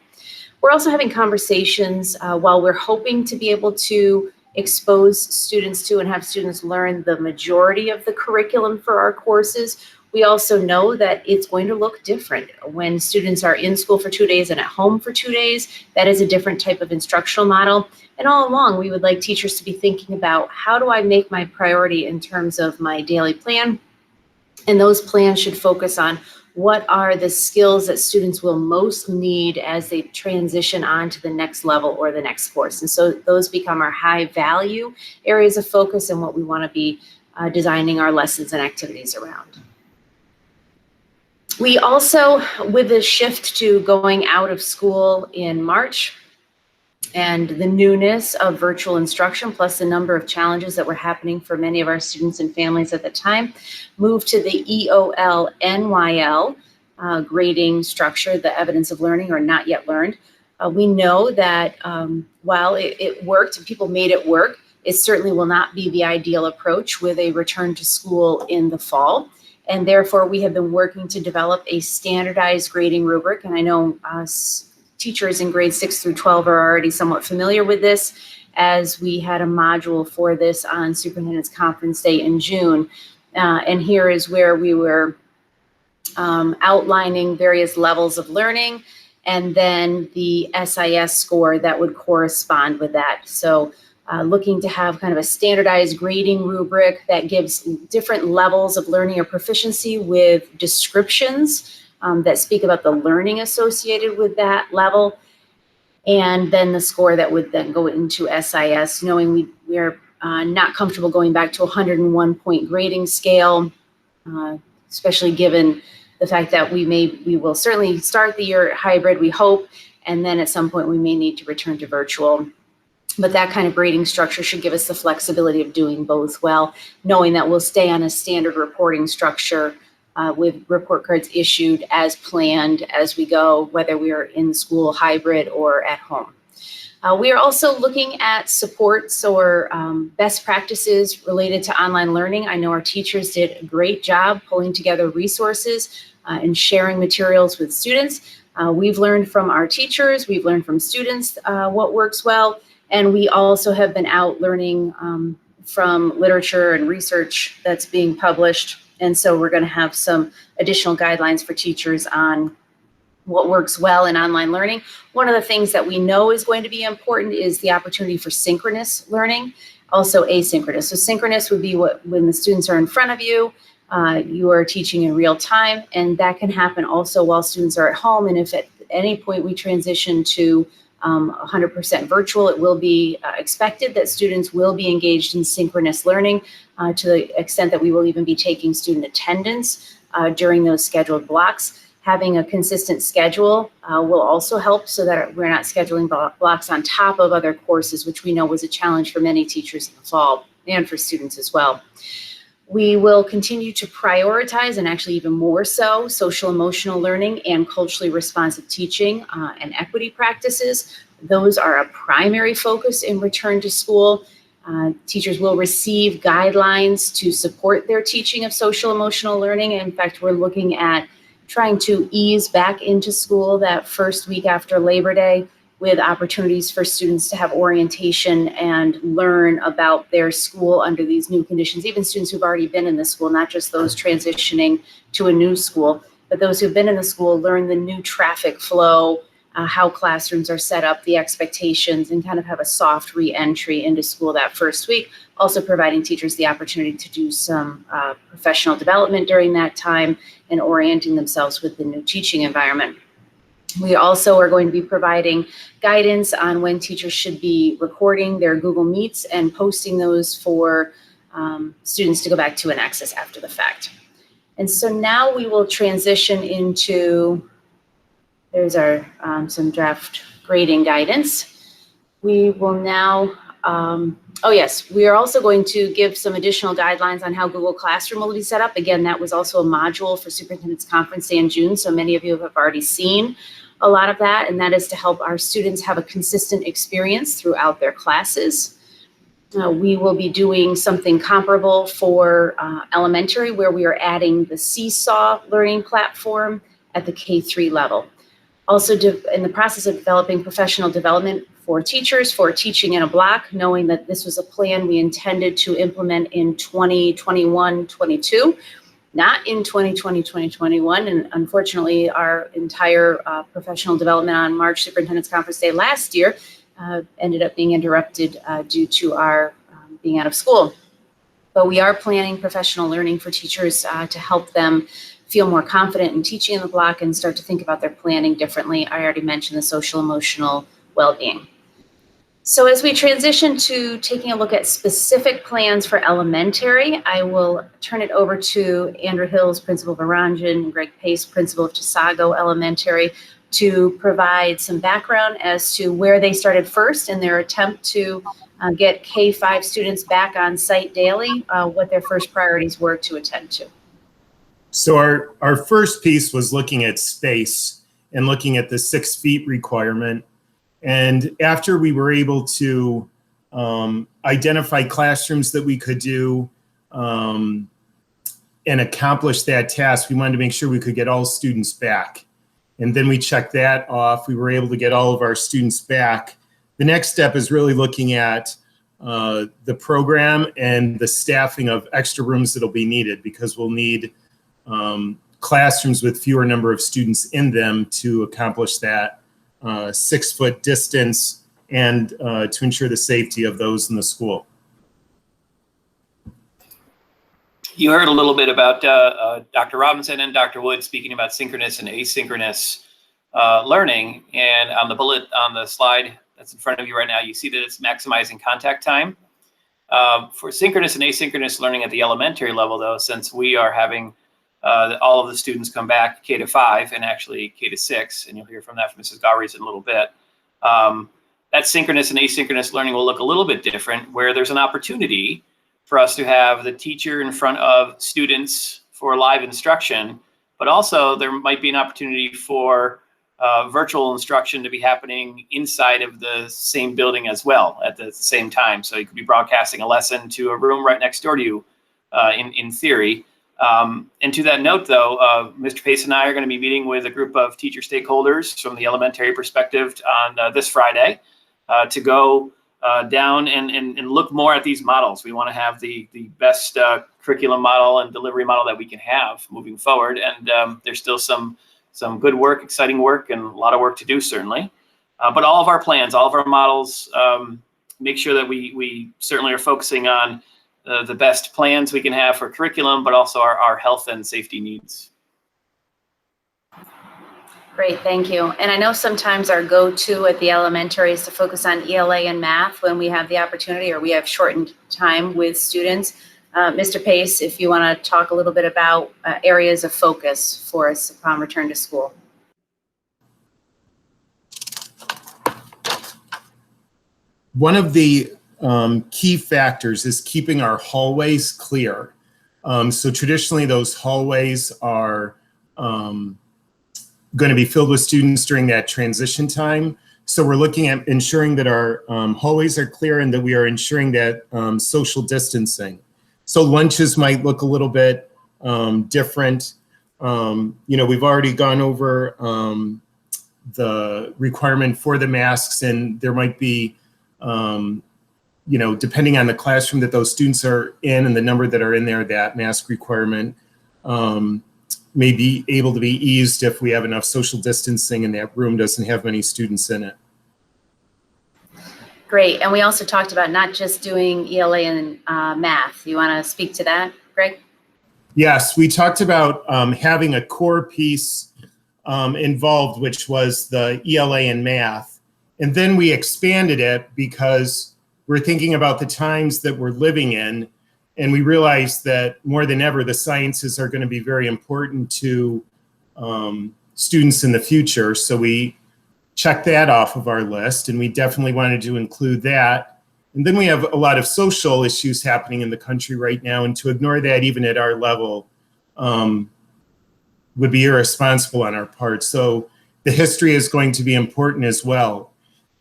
We're also having conversations while we're hoping to be able to expose students to and have students learn the majority of the curriculum for our courses. We also know that it's going to look different. When students are in school for 2 days and at home for 2 days, that is a different type of instructional model. And all along, we would like teachers to be thinking about, how do I make my priority in terms of my daily plan? And those plans should focus on what are the skills that students will most need as they transition on to the next level or the next course. And so those become our high value areas of focus and what we want to be designing our lessons and activities around. We also, with the shift to going out of school in March and the newness of virtual instruction, plus the number of challenges that were happening for many of our students and families at the time, moved to the EOL-NYL grading structure, the evidence of learning or not yet learned. We know that while it worked and people made it work, it certainly will not be the ideal approach with a return to school in the fall. And therefore, we have been working to develop a standardized grading rubric. And I know teachers in grades 6 through 12 are already somewhat familiar with this, as we had a module for this on Superintendent's Conference Day in June. And here is where we were outlining various levels of learning and then the SIS score that would correspond with that. So looking to have kind of a standardized grading rubric that gives different levels of learning or proficiency with descriptions that speak about the learning associated with that level, and then the score that would then go into SIS, knowing we are not comfortable going back to a 101-point grading scale, especially given the fact that we will certainly start the year hybrid, we hope, and then at some point we may need to return to virtual. But that kind of grading structure should give us the flexibility of doing both well, knowing that we'll stay on a standard reporting structure with report cards issued as planned as we go, whether we are in school, hybrid, or at home. We are also looking at supports or best practices related to online learning. I know our teachers did a great job pulling together resources and sharing materials with students. We've learned from our teachers, we've learned from students what works well, and we also have been out learning from literature and research that's being published. And so we're going to have some additional guidelines for teachers on what works well in online learning. One of the things that we know is going to be important is the opportunity for synchronous learning, also asynchronous. So synchronous would be when the students are in front of you, you are teaching in real time, and that can happen also while students are at home. And if at any point we transition to 100% virtual, it will be expected that students will be engaged in synchronous learning to the extent that we will even be taking student attendance during those scheduled blocks. Having a consistent schedule will also help so that we're not scheduling blocks on top of other courses, which we know was a challenge for many teachers in the fall and for students as well. We will continue to prioritize, and actually even more so, social emotional learning and culturally responsive teaching and equity practices. Those are a primary focus in return to school. Teachers will receive guidelines to support their teaching of social emotional learning. In fact, we're looking at trying to ease back into school that first week after Labor Day with opportunities for students to have orientation and learn about their school under these new conditions, even students who've already been in the school, not just those transitioning to a new school, but those who've been in the school learn the new traffic flow, how classrooms are set up, the expectations, and kind of have a soft re-entry into school that first week. Also providing teachers the opportunity to do some professional development during that time and orienting themselves with the new teaching environment. We also are going to be providing guidance on when teachers should be recording their Google Meets and posting those for students to go back to and access after the fact. And so now we will transition into, there's our some draft grading guidance. We will now, oh yes, we are also going to give some additional guidelines on how Google Classroom will be set up. Again, that was also a module for Superintendent's Conference Day in June, so many of you have already seen a lot of that, and that is to help our students have a consistent experience throughout their classes. We will be doing something comparable for elementary, where we are adding the Seesaw learning platform at the K-3 level. Also in the process of developing professional development for teachers for teaching in a block, knowing that this was a plan we intended to implement in 2021-22, not in 2020-2021. And unfortunately, our entire professional development on March Superintendent's Conference Day last year ended up being interrupted due to our being out of school. But we are planning professional learning for teachers to help them feel more confident in teaching in the block and start to think about their planning differently. I already mentioned the social emotional well-being. So as we transition to taking a look at specific plans for elementary, I will turn it over to Andrew Hills, principal of Oranjan, and Greg Pace, principal of Chisago Elementary, to provide some background as to where they started first in their attempt to get K-5 students back on site daily, what their first priorities were to attend to. So our first piece was looking at space and looking at the 6 feet requirement. And after we were able to identify classrooms that we could do and accomplish that task, we wanted to make sure we could get all students back. And then we checked that off. We were able to get all of our students back. The next step is really looking at the program and the staffing of extra rooms that'll be needed, because we'll need classrooms with fewer number of students in them to accomplish that 6 foot distance and to ensure the safety of those in the school. You heard a little bit about Dr. Robinson and Dr. Wood speaking about synchronous and asynchronous learning. And on the bullet on the slide that's in front of you right now, you see that it's maximizing contact time. For synchronous and asynchronous learning at the elementary level, though, since we are having all of the students come back K-5 and actually K-6, and you'll hear from that from Mrs. Gowries in a little bit. that synchronous and asynchronous learning will look a little bit different, where there's an opportunity for us to have the teacher in front of students for live instruction, but also there might be an opportunity for virtual instruction to be happening inside of the same building as well at the same time. So you could be broadcasting a lesson to a room right next door to you in theory. And to that note, though, Mr. Pace and I are going to be meeting with a group of teacher stakeholders from the elementary perspective on this Friday to go down and look more at these models. We want to have the best curriculum model and delivery model that we can have moving forward. And there's still some good work, exciting work, and a lot of work to do, certainly. But all of our plans, all of our models, make sure that we certainly are focusing on the best plans we can have for curriculum, but also our health and safety needs. Great, thank you. And I know sometimes our go-to at the elementary is to focus on ELA and math when we have the opportunity or we have shortened time with students. Mr. Pace, if you want to talk a little bit about areas of focus for us upon return to school. One of the key factors is keeping our hallways clear. So traditionally those hallways are going to be filled with students during that transition time. So we're looking at ensuring that our hallways are clear and that we are ensuring that social distancing. So lunches might look a little bit different. We've already gone over the requirement for the masks, and there might be, depending on the classroom that those students are in and the number that are in there, that mask requirement may be able to be eased if we have enough social distancing and that room doesn't have many students in it. Great, and we also talked about not just doing ELA and math. You want to speak to that, Greg? Yes, we talked about having a core piece involved, which was the ELA and math. And then we expanded it because we're thinking about the times that we're living in. And we realized that more than ever, the sciences are going to be very important to students in the future. So we checked that off of our list, and we definitely wanted to include that. And then we have a lot of social issues happening in the country right now, and to ignore that even at our level would be irresponsible on our part. So the history is going to be important as well.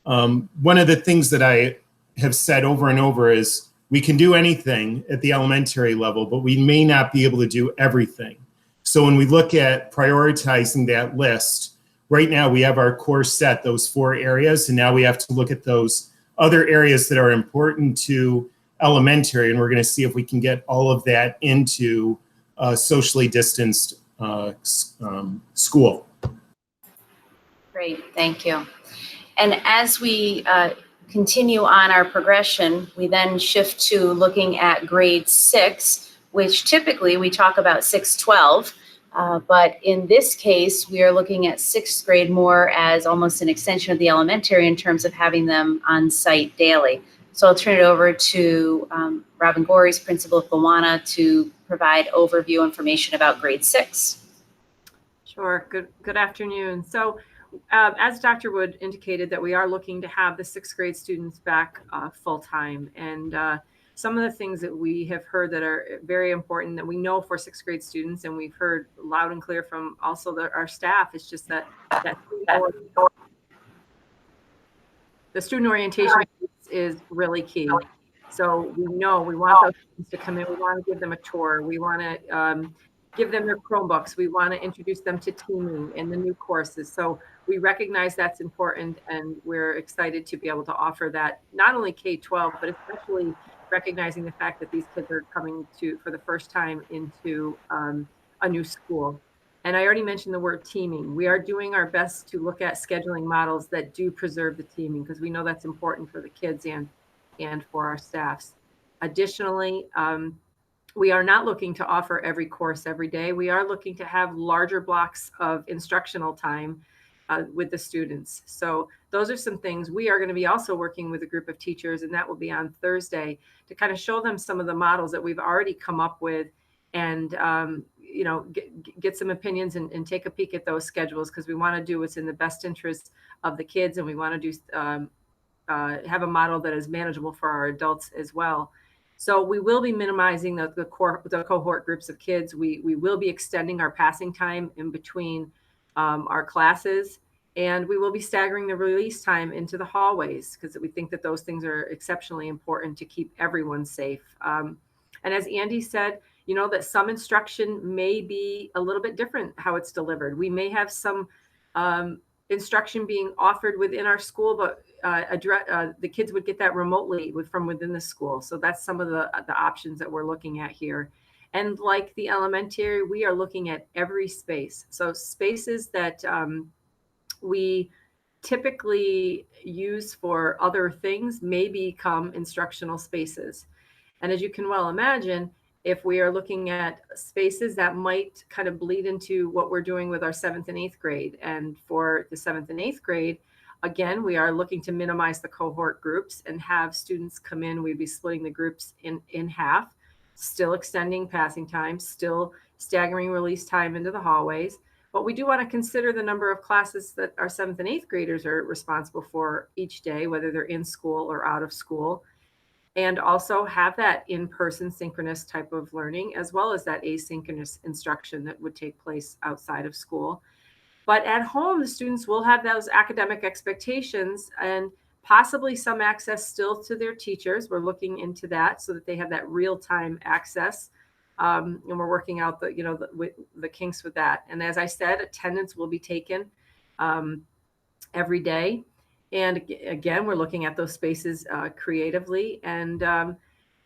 One of the things that I have said over and over is we can do anything at the elementary level, but we may not be able to do everything. So when we look at prioritizing that list, right now we have our core set, those 4 areas, and now we have to look at those other areas that are important to elementary, and we're going to see if we can get all of that into a socially distanced school. Great, thank you. And as we continue on our progression, we then shift to looking at grade 6, which typically we talk about 6-12. But in this case, we are looking at 6th grade more as almost an extension of the elementary in terms of having them on site daily. So I'll turn it over to Robin Gorries, principal of Gowanna, to provide overview information about grade 6. Sure. Good afternoon. So as Dr. Wood indicated, that we are looking to have the 6th grade students back full time. And some of the things that we have heard that are very important that we know for 6th grade students, and we've heard loud and clear from also our staff, is just that the student orientation is really key. So we know we want those students to come in. We want to give them a tour. We want to give them their Chromebooks. We want to introduce them to teaming and the new courses. So we recognize that's important, and we're excited to be able to offer that, not only K-12, but especially recognizing the fact that these kids are coming for the first time into a new school. And I already mentioned the word teaming. We are doing our best to look at scheduling models that do preserve the teaming, because we know that's important for the kids and for our staffs. Additionally, we are not looking to offer every course every day. We are looking to have larger blocks of instructional time with the students. So those are some things. We are going to be also working with a group of teachers, and that will be on Thursday, to kind of show them some of the models that we've already come up with, and get some opinions and take a peek at those schedules, because we want to do what's in the best interest of the kids, and we want to do have a model that is manageable for our adults as well. So we will be minimizing the cohort groups of kids. We will be extending our passing time in between our classes, and we will be staggering the release time into the hallways because we think that those things are exceptionally important to keep everyone safe. And as Andy said, you know, that some instruction may be a little bit different how it's delivered. We may have some instruction being offered within our school, but the kids would get that remotely from within the school. So that's some of the options that we're looking at here. And like the elementary, we are looking at every space. So spaces that we typically use for other things may become instructional spaces. And as you can well imagine, if we are looking at spaces that might kind of bleed into what we're doing with our 7th and 8th grade. And for the 7th and 8th grade, again, we are looking to minimize the cohort groups and have students come in. We'd be splitting the groups in half, still extending passing time, still staggering release time into the hallways. But we do want to consider the number of classes that our 7th and 8th graders are responsible for each day, whether they're in school or out of school. And also have that in-person synchronous type of learning, as well as that asynchronous instruction that would take place outside of school. But at home, the students will have those academic expectations and possibly some access still to their teachers. We're looking into that so that they have that real-time access. And we're working out the kinks with that. And as I said, attendance will be taken every day. And again, we're looking at those spaces creatively, and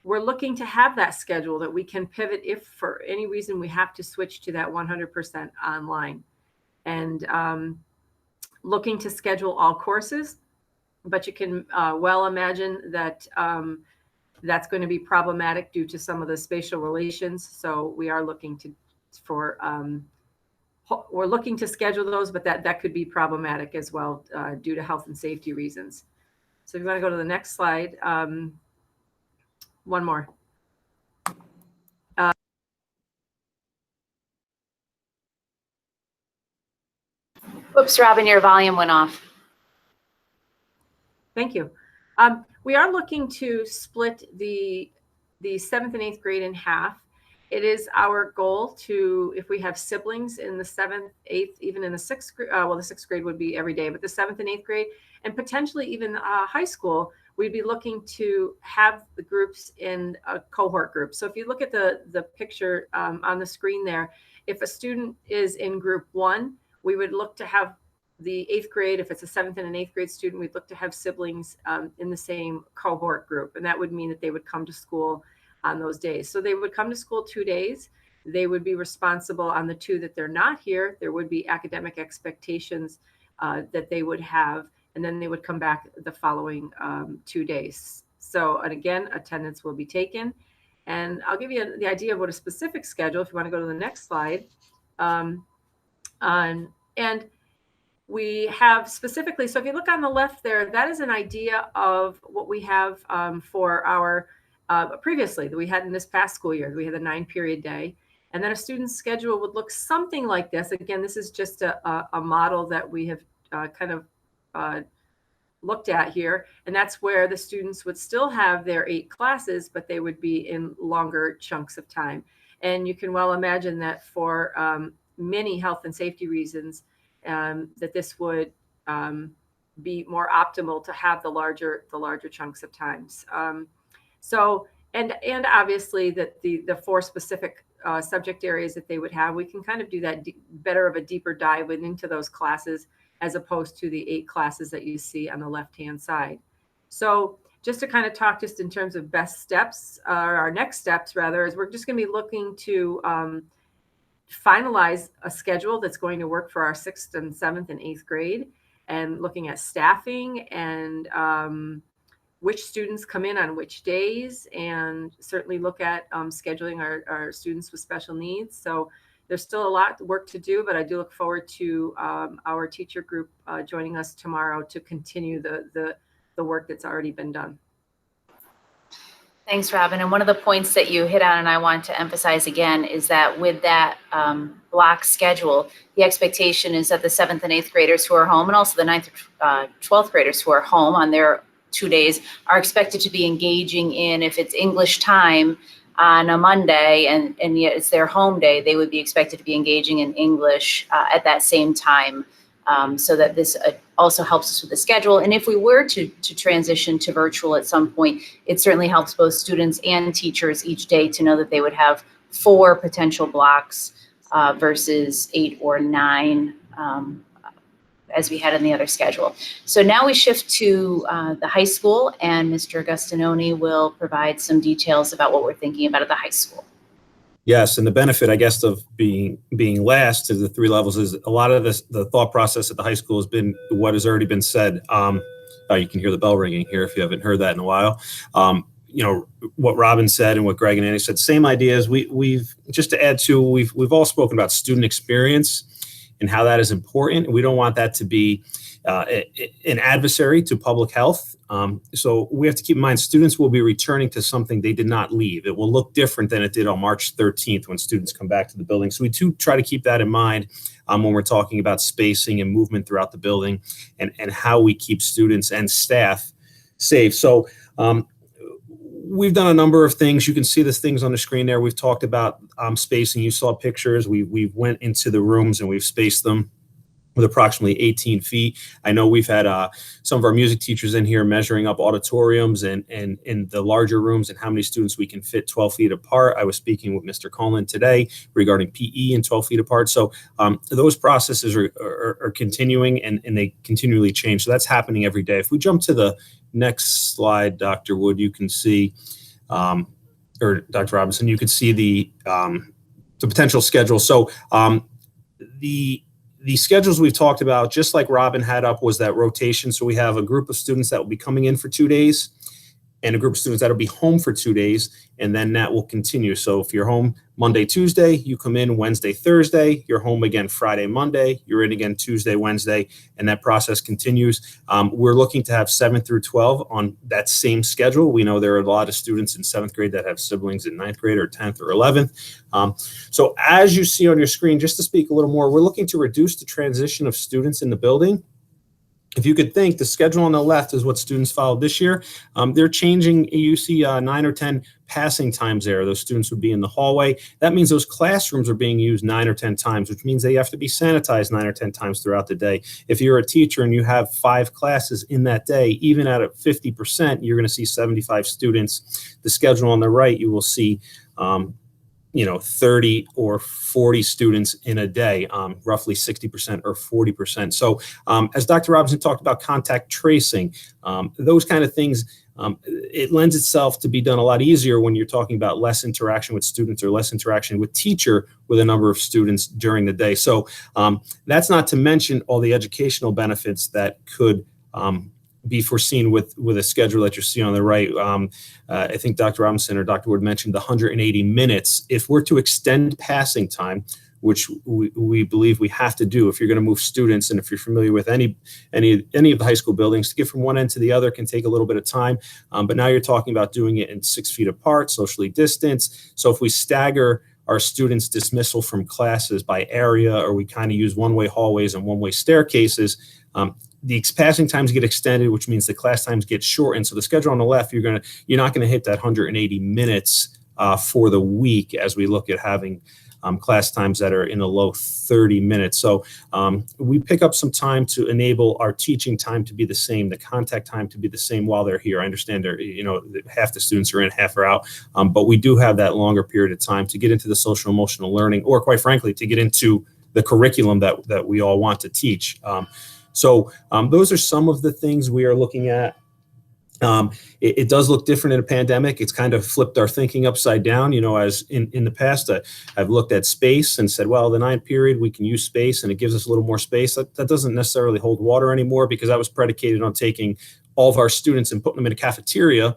we're looking to have that schedule that we can pivot if for any reason we have to switch to that 100% online. And looking to schedule all courses, but you can well imagine that that's going to be problematic due to some of the spatial relations. So we are looking we're looking to schedule those, but that could be problematic as well due to health and safety reasons. So if you want to go to the next slide, one more. Oops, Robin, your volume went off. Thank you. We are looking to split the 7th and 8th grade in half. It is our goal to, if we have siblings in the 7th, 8th, even in the 6th grade, well, the 6th grade would be every day, but the 7th and 8th grade, and potentially even high school, we'd be looking to have the groups in a cohort group. So if you look at the picture on the screen there, if a student is in group 1, we would look to have the 8th grade, if it's a 7th and an 8th grade student, we'd look to have siblings in the same cohort group. And that would mean that they would come to school on those days. So they would come to school 2 days. They would be responsible on the 2 that they're not here. There would be academic expectations that they would have, and then they would come back the following 2 days. So, and again, attendance will be taken. And I'll give you the idea of what a specific schedule, if you want to go to the next slide. And we have specifically, so if you look on the left there, that is an idea of what we have for our previously that we had in this past school year. We had a 9-period day, and then a student's schedule would look something like this. Again, this is just a model that we have kind of looked at here, and that's where the students would still have their 8 classes, but they would be in longer chunks of time. And you can well imagine that for many health and safety reasons, that this would be more optimal to have the larger chunks of times. So, and obviously that the 4 specific subject areas that they would have, we can kind of do that better of a deeper dive into those classes as opposed to the 8 classes that you see on the left-hand side. So just to kind of talk just in terms of best steps, our next steps rather, is we're just going to be looking to finalize a schedule that's going to work for our 6th and 7th and 8th grade, and looking at staffing and which students come in on which days, and certainly look at scheduling our students with special needs. So there's still a lot of work to do, but I do look forward to our teacher group joining us tomorrow to continue the work that's already been done. Thanks, Robin. And one of the points that you hit on, and I want to emphasize again, is that with that block schedule, the expectation is that the 7th and 8th graders who are home, and also the 9th and 12th graders who are home on their 2 days, are expected to be engaging in, if it's English time on a Monday and yet it's their home day, they would be expected to be engaging in English at that same time. So that this also helps us with the schedule. And if we were to transition to virtual at some point, it certainly helps both students and teachers each day to know that they would have 4 potential blocks versus 8 or 9 as we had in the other schedule. So now we shift to the high school, and Mr. Agostinoni will provide some details about what we're thinking about at the high school. Yes, and the benefit, I guess, of being last to the 3 levels is a lot of the thought process at the high school has been what has already been said. You can hear the bell ringing here if you haven't heard that in a while. You know, what Robin said and what Greg and Annie said, same ideas. We've just to add to, we've all spoken about student experience and how that is important. We don't want that to be an adversary to public health. So we have to keep in mind students will be returning to something they did not leave. It will look different than it did on March 13th when students come back to the building. So we do try to keep that in mind when we're talking about spacing and movement throughout the building and how we keep students and staff safe. So we've done a number of things. You can see the things on the screen there. We've talked about spacing. You saw pictures. We went into the rooms and we've spaced them with approximately 18 feet. I know we've had some of our music teachers in here measuring up auditoriums and in the larger rooms and how many students we can fit 12 feet apart. I was speaking with Mr. Conlon today regarding PE and 12 feet apart. So those processes are continuing and they continually change. So that's happening every day. If we jump to the next slide, Dr. Wood, you can see, or Dr. Robinson, you can see the potential schedule. So the schedules we've talked about, just like Robin had up, was that rotation. So we have a group of students that will be coming in for 2 days and a group of students that will be home for 2 days, and then that will continue. So if you're home Monday, Tuesday, you come in Wednesday, Thursday, you're home again Friday, Monday, you're in again Tuesday, Wednesday, and that process continues. We're looking to have 7th through 12 on that same schedule. We know there are a lot of students in 7th grade that have siblings in 9th grade or 10th or 11th. So as you see on your screen, just to speak a little more, we're looking to reduce the transition of students in the building. If you could think, the schedule on the left is what students followed this year. They're changing. You see 9 or 10 passing times there. Those students would be in the hallway. That means those classrooms are being used 9 or 10 times, which means they have to be sanitized 9 or 10 times throughout the day. If you're a teacher and you have 5 classes in that day, even at a 50%, you're going to see 75 students. The schedule on the right, you will see 30 or 40 students in a day, roughly 60% or 40%. So as Dr. Robinson talked about contact tracing, those kind of things, it lends itself to be done a lot easier when you're talking about less interaction with students or less interaction with teacher with a number of students during the day. So that's not to mention all the educational benefits that could be foreseen with a schedule that you see on the right. I think Dr. Robinson or Dr. Wood mentioned the 180 minutes. If we're to extend passing time, which we believe we have to do if you're going to move students, and if you're familiar with any of the high school buildings, to get from one end to the other can take a little bit of time. But now you're talking about doing it in 6 feet apart, socially distanced. So if we stagger our students' dismissal from classes by area, or we kind of use one-way hallways and one-way staircases, the passing times get extended, which means the class times get shortened. So the schedule on the left, you're not going to hit that 180 minutes for the week as we look at having class times that are in the low 30 minutes. So we pick up some time to enable our teaching time to be the same, the contact time to be the same while they're here. I understand half the students are in, half are out, but we do have that longer period of time to get into the social emotional learning, or quite frankly, to get into the curriculum that we all want to teach. So those are some of the things we are looking at. It does look different in a pandemic. It's kind of flipped our thinking upside down. As in the past, I've looked at space and said, well, the 9th period, we can use space and it gives us a little more space. That doesn't necessarily hold water anymore, because that was predicated on taking all of our students and putting them in a cafeteria,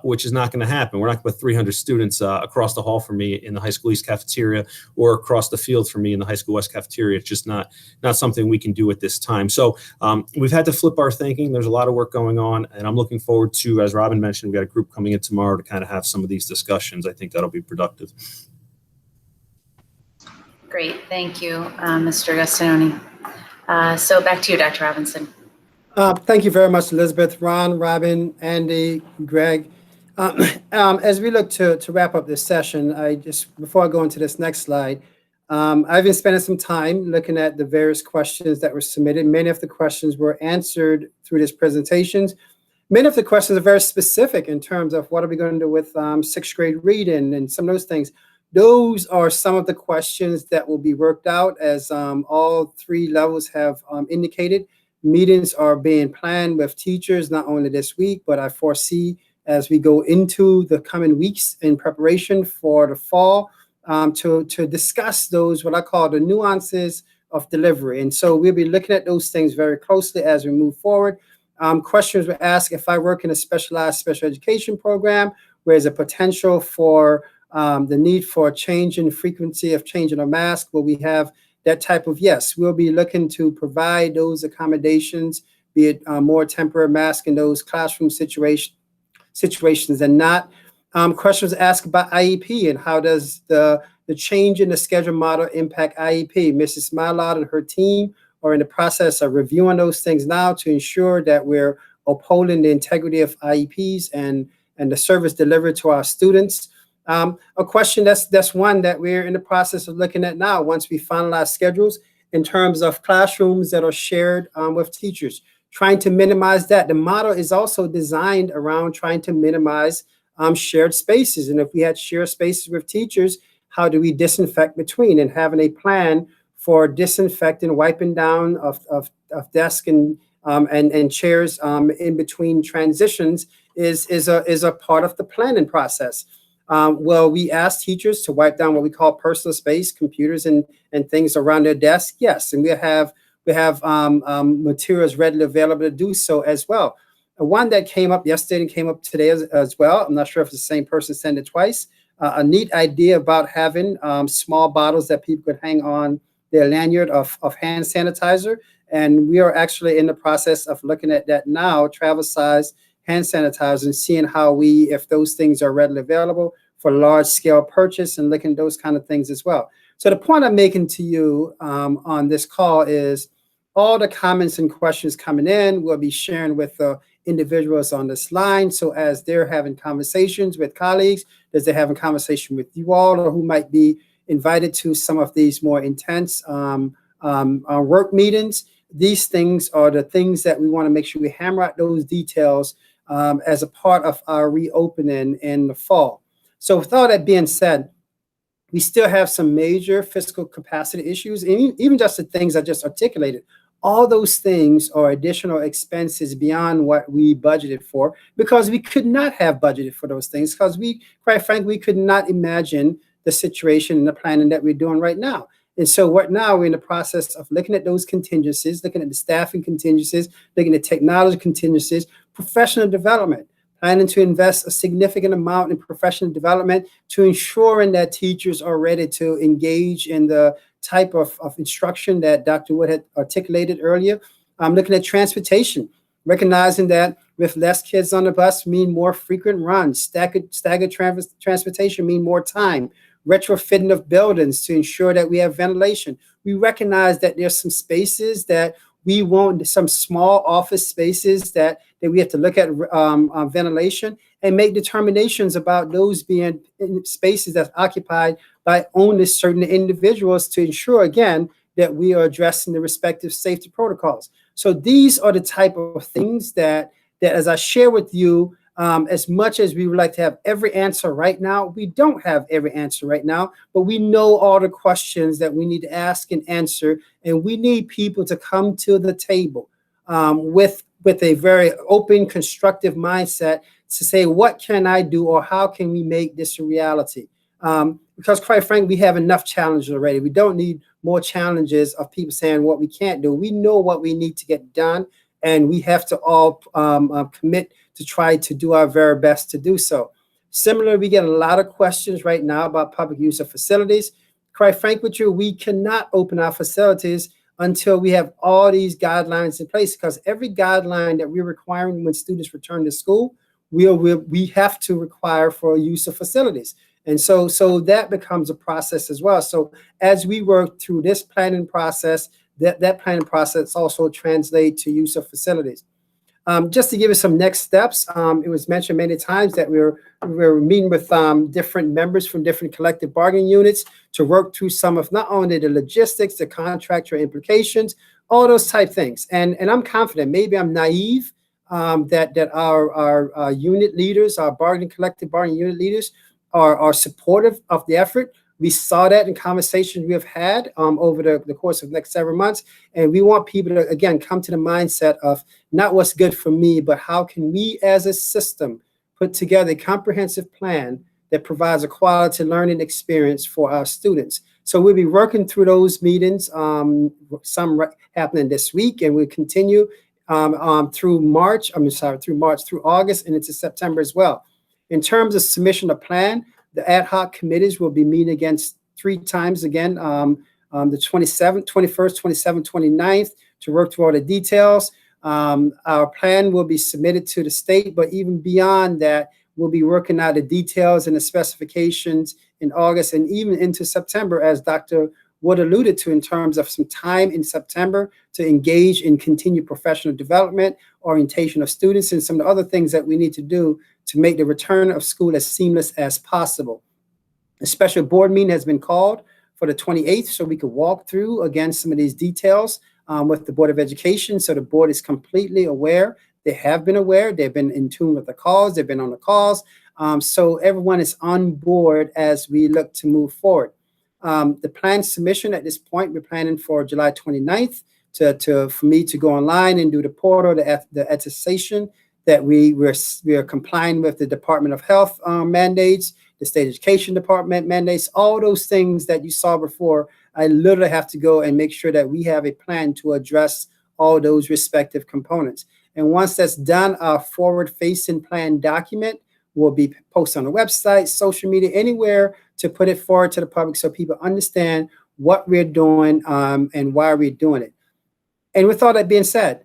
which is not going to happen. We're not going to put 300 students across the hall from me in the high school East cafeteria or across the field from me in the high school West cafeteria. It's just not something we can do at this time. So we've had to flip our thinking. There's a lot of work going on, and I'm looking forward to, as Robin mentioned, we've got a group coming in tomorrow to kind of have some of these discussions. I think that'll be productive. Great, thank you, Mr. Agostinoni. So back to you, Dr. Robinson. Thank you very much, Elizabeth, Ron, Robin, Andy, Greg. As we look to wrap up this session, before I go into this next slide, I've been spending some time looking at the various questions that were submitted. Many of the questions were answered through these presentations. Many of the questions are very specific in terms of what are we going to do with sixth grade reading and some of those things. Those are some of the questions that will be worked out as all three levels have indicated. Meetings are being planned with teachers, not only this week, but I foresee as we go into the coming weeks in preparation for the fall to discuss those, what I call the nuances of delivery. And so we'll be looking at those things very closely as we move forward. Questions were asked if I work in a specialized special education program, where there's a potential for the need for a change in frequency of changing a mask, will we have that type of, yes, we'll be looking to provide those accommodations, be it more temporary mask in those classroom situations and not. Questions asked about IEP and how does the change in the schedule model impact IEP. Mrs. Mylott and her team are in the process of reviewing those things now to ensure that we're upholding the integrity of IEPs and the service delivered to our students. A question that's one that we're in the process of looking at now once we finalize schedules in terms of classrooms that are shared with teachers, trying to minimize that. The model is also designed around trying to minimize shared spaces. And if we had shared spaces with teachers, how do we disinfect between, and having a plan for disinfecting, wiping down of desks and chairs in between transitions is a part of the planning process. Well, we ask teachers to wipe down what we call personal space, computers and things around their desk. Yes, and we have materials readily available to do so as well. One that came up yesterday and came up today as well. I'm not sure if it's the same person sent it twice. A neat idea about having small bottles that people could hang on their lanyard of hand sanitizer. And we are actually in the process of looking at that now, travel size hand sanitizer, and seeing how if those things are readily available for large scale purchase, and looking at those kind of things as well. So the point I'm making to you on this call is all the comments and questions coming in, we'll be sharing with the individuals on this line. So as they're having conversations with colleagues, as they're having conversation with you all, or who might be invited to some of these more intense work meetings, these things are the things that we want to make sure we hammer out those details as a part of our reopening in the fall. So with all that being said, we still have some major fiscal capacity issues, and even just the things I just articulated. All those things are additional expenses beyond what we budgeted for, because we could not have budgeted for those things, because quite frankly, we could not imagine the situation and the planning that we're doing right now. And so we're in the process of looking at those contingencies, looking at the staffing contingencies, looking at technology contingencies, professional development, planning to invest a significant amount in professional development to ensuring that teachers are ready to engage in the type of instruction that Dr. Wood had articulated earlier. I'm looking at transportation, recognizing that with less kids on the bus mean more frequent runs, staggered transportation mean more time, retrofitting of buildings to ensure that we have ventilation. We recognize that there's some spaces that we want, some small office spaces that we have to look at ventilation and make determinations about those being in spaces that's occupied by only certain individuals to ensure, again, that we are addressing the respective safety protocols. So these are the type of things that as I share with you, as much as we would like to have every answer right now, we don't have every answer right now, but we know all the questions that we need to ask and answer, and we need people to come to the table with a very open, constructive mindset to say, what can I do, or how can we make this a reality? Because quite frankly, we have enough challenges already. We don't need more challenges of people saying what we can't do. We know what we need to get done, and we have to all commit to try to do our very best to do so. Similarly, we get a lot of questions right now about public use of facilities. Quite frank with you, we cannot open our facilities until we have all these guidelines in place, because every guideline that we're requiring when students return to school, we have to require for use of facilities. And so that becomes a process as well. So as we work through this planning process, that planning process also translate to use of facilities. Just to give us some next steps, it was mentioned many times that we're meeting with different members from different collective bargaining units to work through some of not only the logistics, the contractual implications, all those type things. And I'm confident, maybe I'm naive, that our unit leaders, our collective bargaining unit leaders are supportive of the effort. We saw that in conversations we have had over the course of the next several months. And we want people to, again, come to the mindset of not what's good for me, but how can we as a system put together a comprehensive plan that provides a quality learning experience for our students. So we'll be working through those meetings, some happening this week, and we'll continue through August and into September as well. In terms of submission of plan, the ad hoc committees will be meeting again 3 times again, the 27th, 21st, 27th, 29th, to work through all the details. Our plan will be submitted to the state, but even beyond that, we'll be working out the details and the specifications in August and even into September, as Dr. Wood alluded to, in terms of some time in September to engage in continued professional development, orientation of students, and some of the other things that we need to do to make the return of school as seamless as possible. A special board meeting has been called for the 28th, so we could walk through, again, some of these details with the Board of Education. So the board is completely aware. They have been aware. They've been in tune with the calls. They've been on the calls. So everyone is on board as we look to move forward. The plan submission at this point, we're planning for July 29th for me to go online and do the portal, the attestation that we are complying with the Department of Health mandates, the State Education Department mandates, all those things that you saw before. I literally have to go and make sure that we have a plan to address all those respective components. And once that's done, our forward-facing plan document will be posted on the website, social media, anywhere to put it forward to the public so people understand what we're doing and why we're doing it. And with all that being said,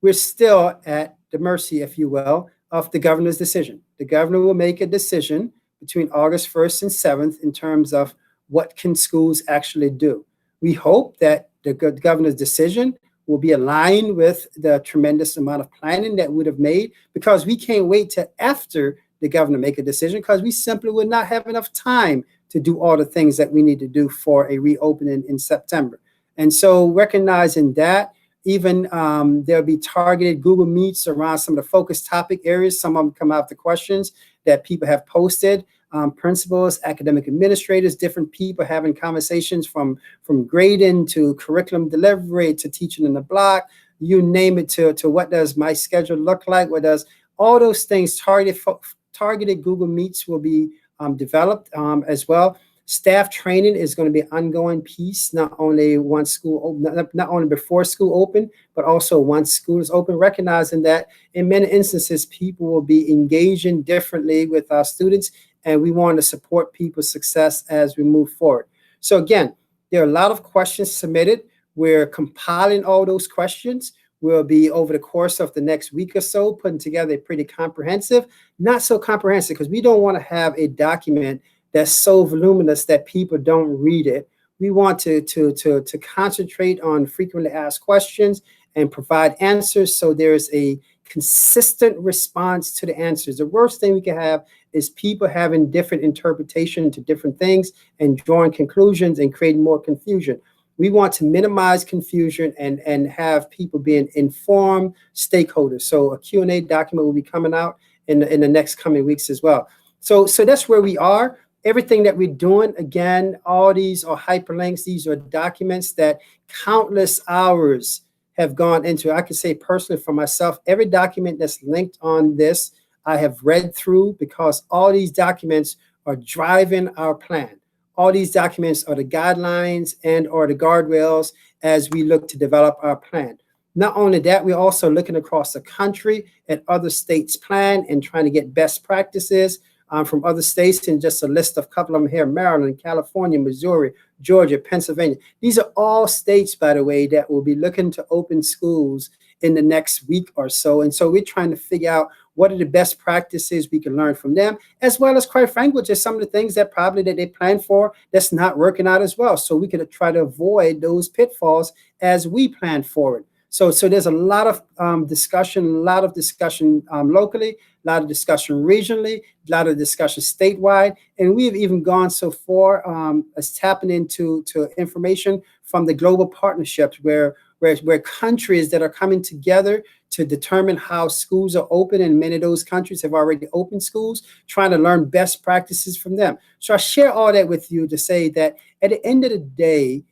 we're still at the mercy, if you will, of the governor's decision. The governor will make a decision between August 1st and 7th in terms of what can schools actually do. We hope that the governor's decision will be aligned with the tremendous amount of planning that we would have made, because we can't wait till after the governor make a decision, because we simply would not have enough time to do all the things that we need to do for a reopening in September. And so recognizing that, even there'll be targeted Google Meets around some of the focus topic areas. Some of them come out the questions that people have posted. Principals, academic administrators, different people having conversations from grading to curriculum delivery to teaching in the block, you name it, to what does my schedule look like, what does all those things, targeted Google Meets will be developed as well. Staff training is going to be an ongoing piece, not only once school, not only before school open, but also once school is open, recognizing that in many instances, people will be engaging differently with our students, and we want to support people's success as we move forward. So again, there are a lot of questions submitted. We're compiling all those questions. We'll be, over the course of the next week or so, putting together a pretty comprehensive, not so comprehensive, because we don't want to have a document that's so voluminous that people don't read it. We want to concentrate on frequently asked questions and provide answers so there's a consistent response to the answers. The worst thing we can have is people having different interpretation to different things and drawing conclusions and creating more confusion. We want to minimize confusion and have people being informed stakeholders. So a Q&A document will be coming out in the next coming weeks as well. So that's where we are. Everything that we're doing, again, all these are hyperlinks. These are documents that countless hours have gone into. I can say personally for myself, every document that's linked on this, I have read through, because all these documents are driving our plan. All these documents are the guidelines and or the guardrails as we look to develop our plan. Not only that, we're also looking across the country at other states' plan and trying to get best practices from other states, and just a list of a couple of them here: Maryland, California, Missouri, Georgia, Pennsylvania. These are all states, by the way, that will be looking to open schools in the next week or so. And so we're trying to figure out what are the best practices we can learn from them, as well as, quite frankly, just some of the things that probably that they plan for that's not working out as well. So we could try to avoid those pitfalls as we plan forward. So there's a lot of discussion locally, a lot of discussion regionally, a lot of discussion statewide, and we've even gone so far as tapping into information from the global partnerships where countries that are coming together to determine how schools are open, and many of those countries have already opened schools, trying to learn best practices from them. So I share all that with you to say that at the end of the day,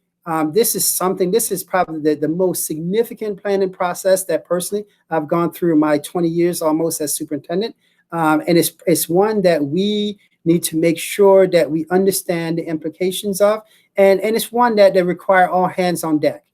this is probably the most significant planning process that personally I've gone through in my 20 years almost as superintendent. And it's one that we need to make sure that we understand the implications of. And it's one that require all hands on deck,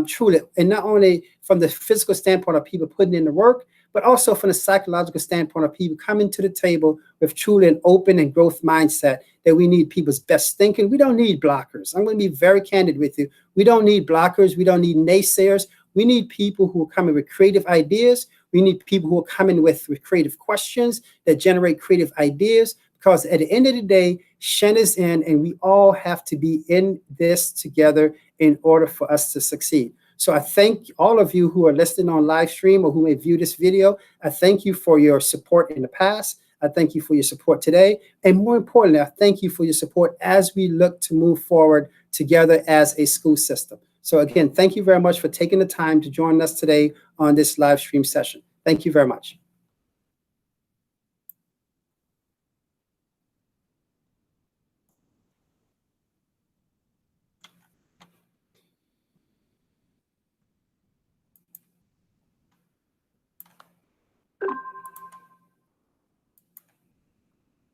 truly. And not only from the physical standpoint of people putting in the work, but also from the psychological standpoint of people coming to the table with truly an open and growth mindset, that we need people's best thinking. We don't need blockers. I'm going to be very candid with you. We don't need blockers. We don't need naysayers. We need people who are coming with creative ideas. We need people who are coming with creative questions that generate creative ideas, because at the end of the day, Shen is in, and we all have to be in this together in order for us to succeed. So I thank all of you who are listening on live stream or who may view this video. I thank you for your support in the past. I thank you for your support today. And more importantly, I thank you for your support as we look to move forward together as a school system. So again, thank you very much for taking the time to join us today on this live stream session. Thank you very much.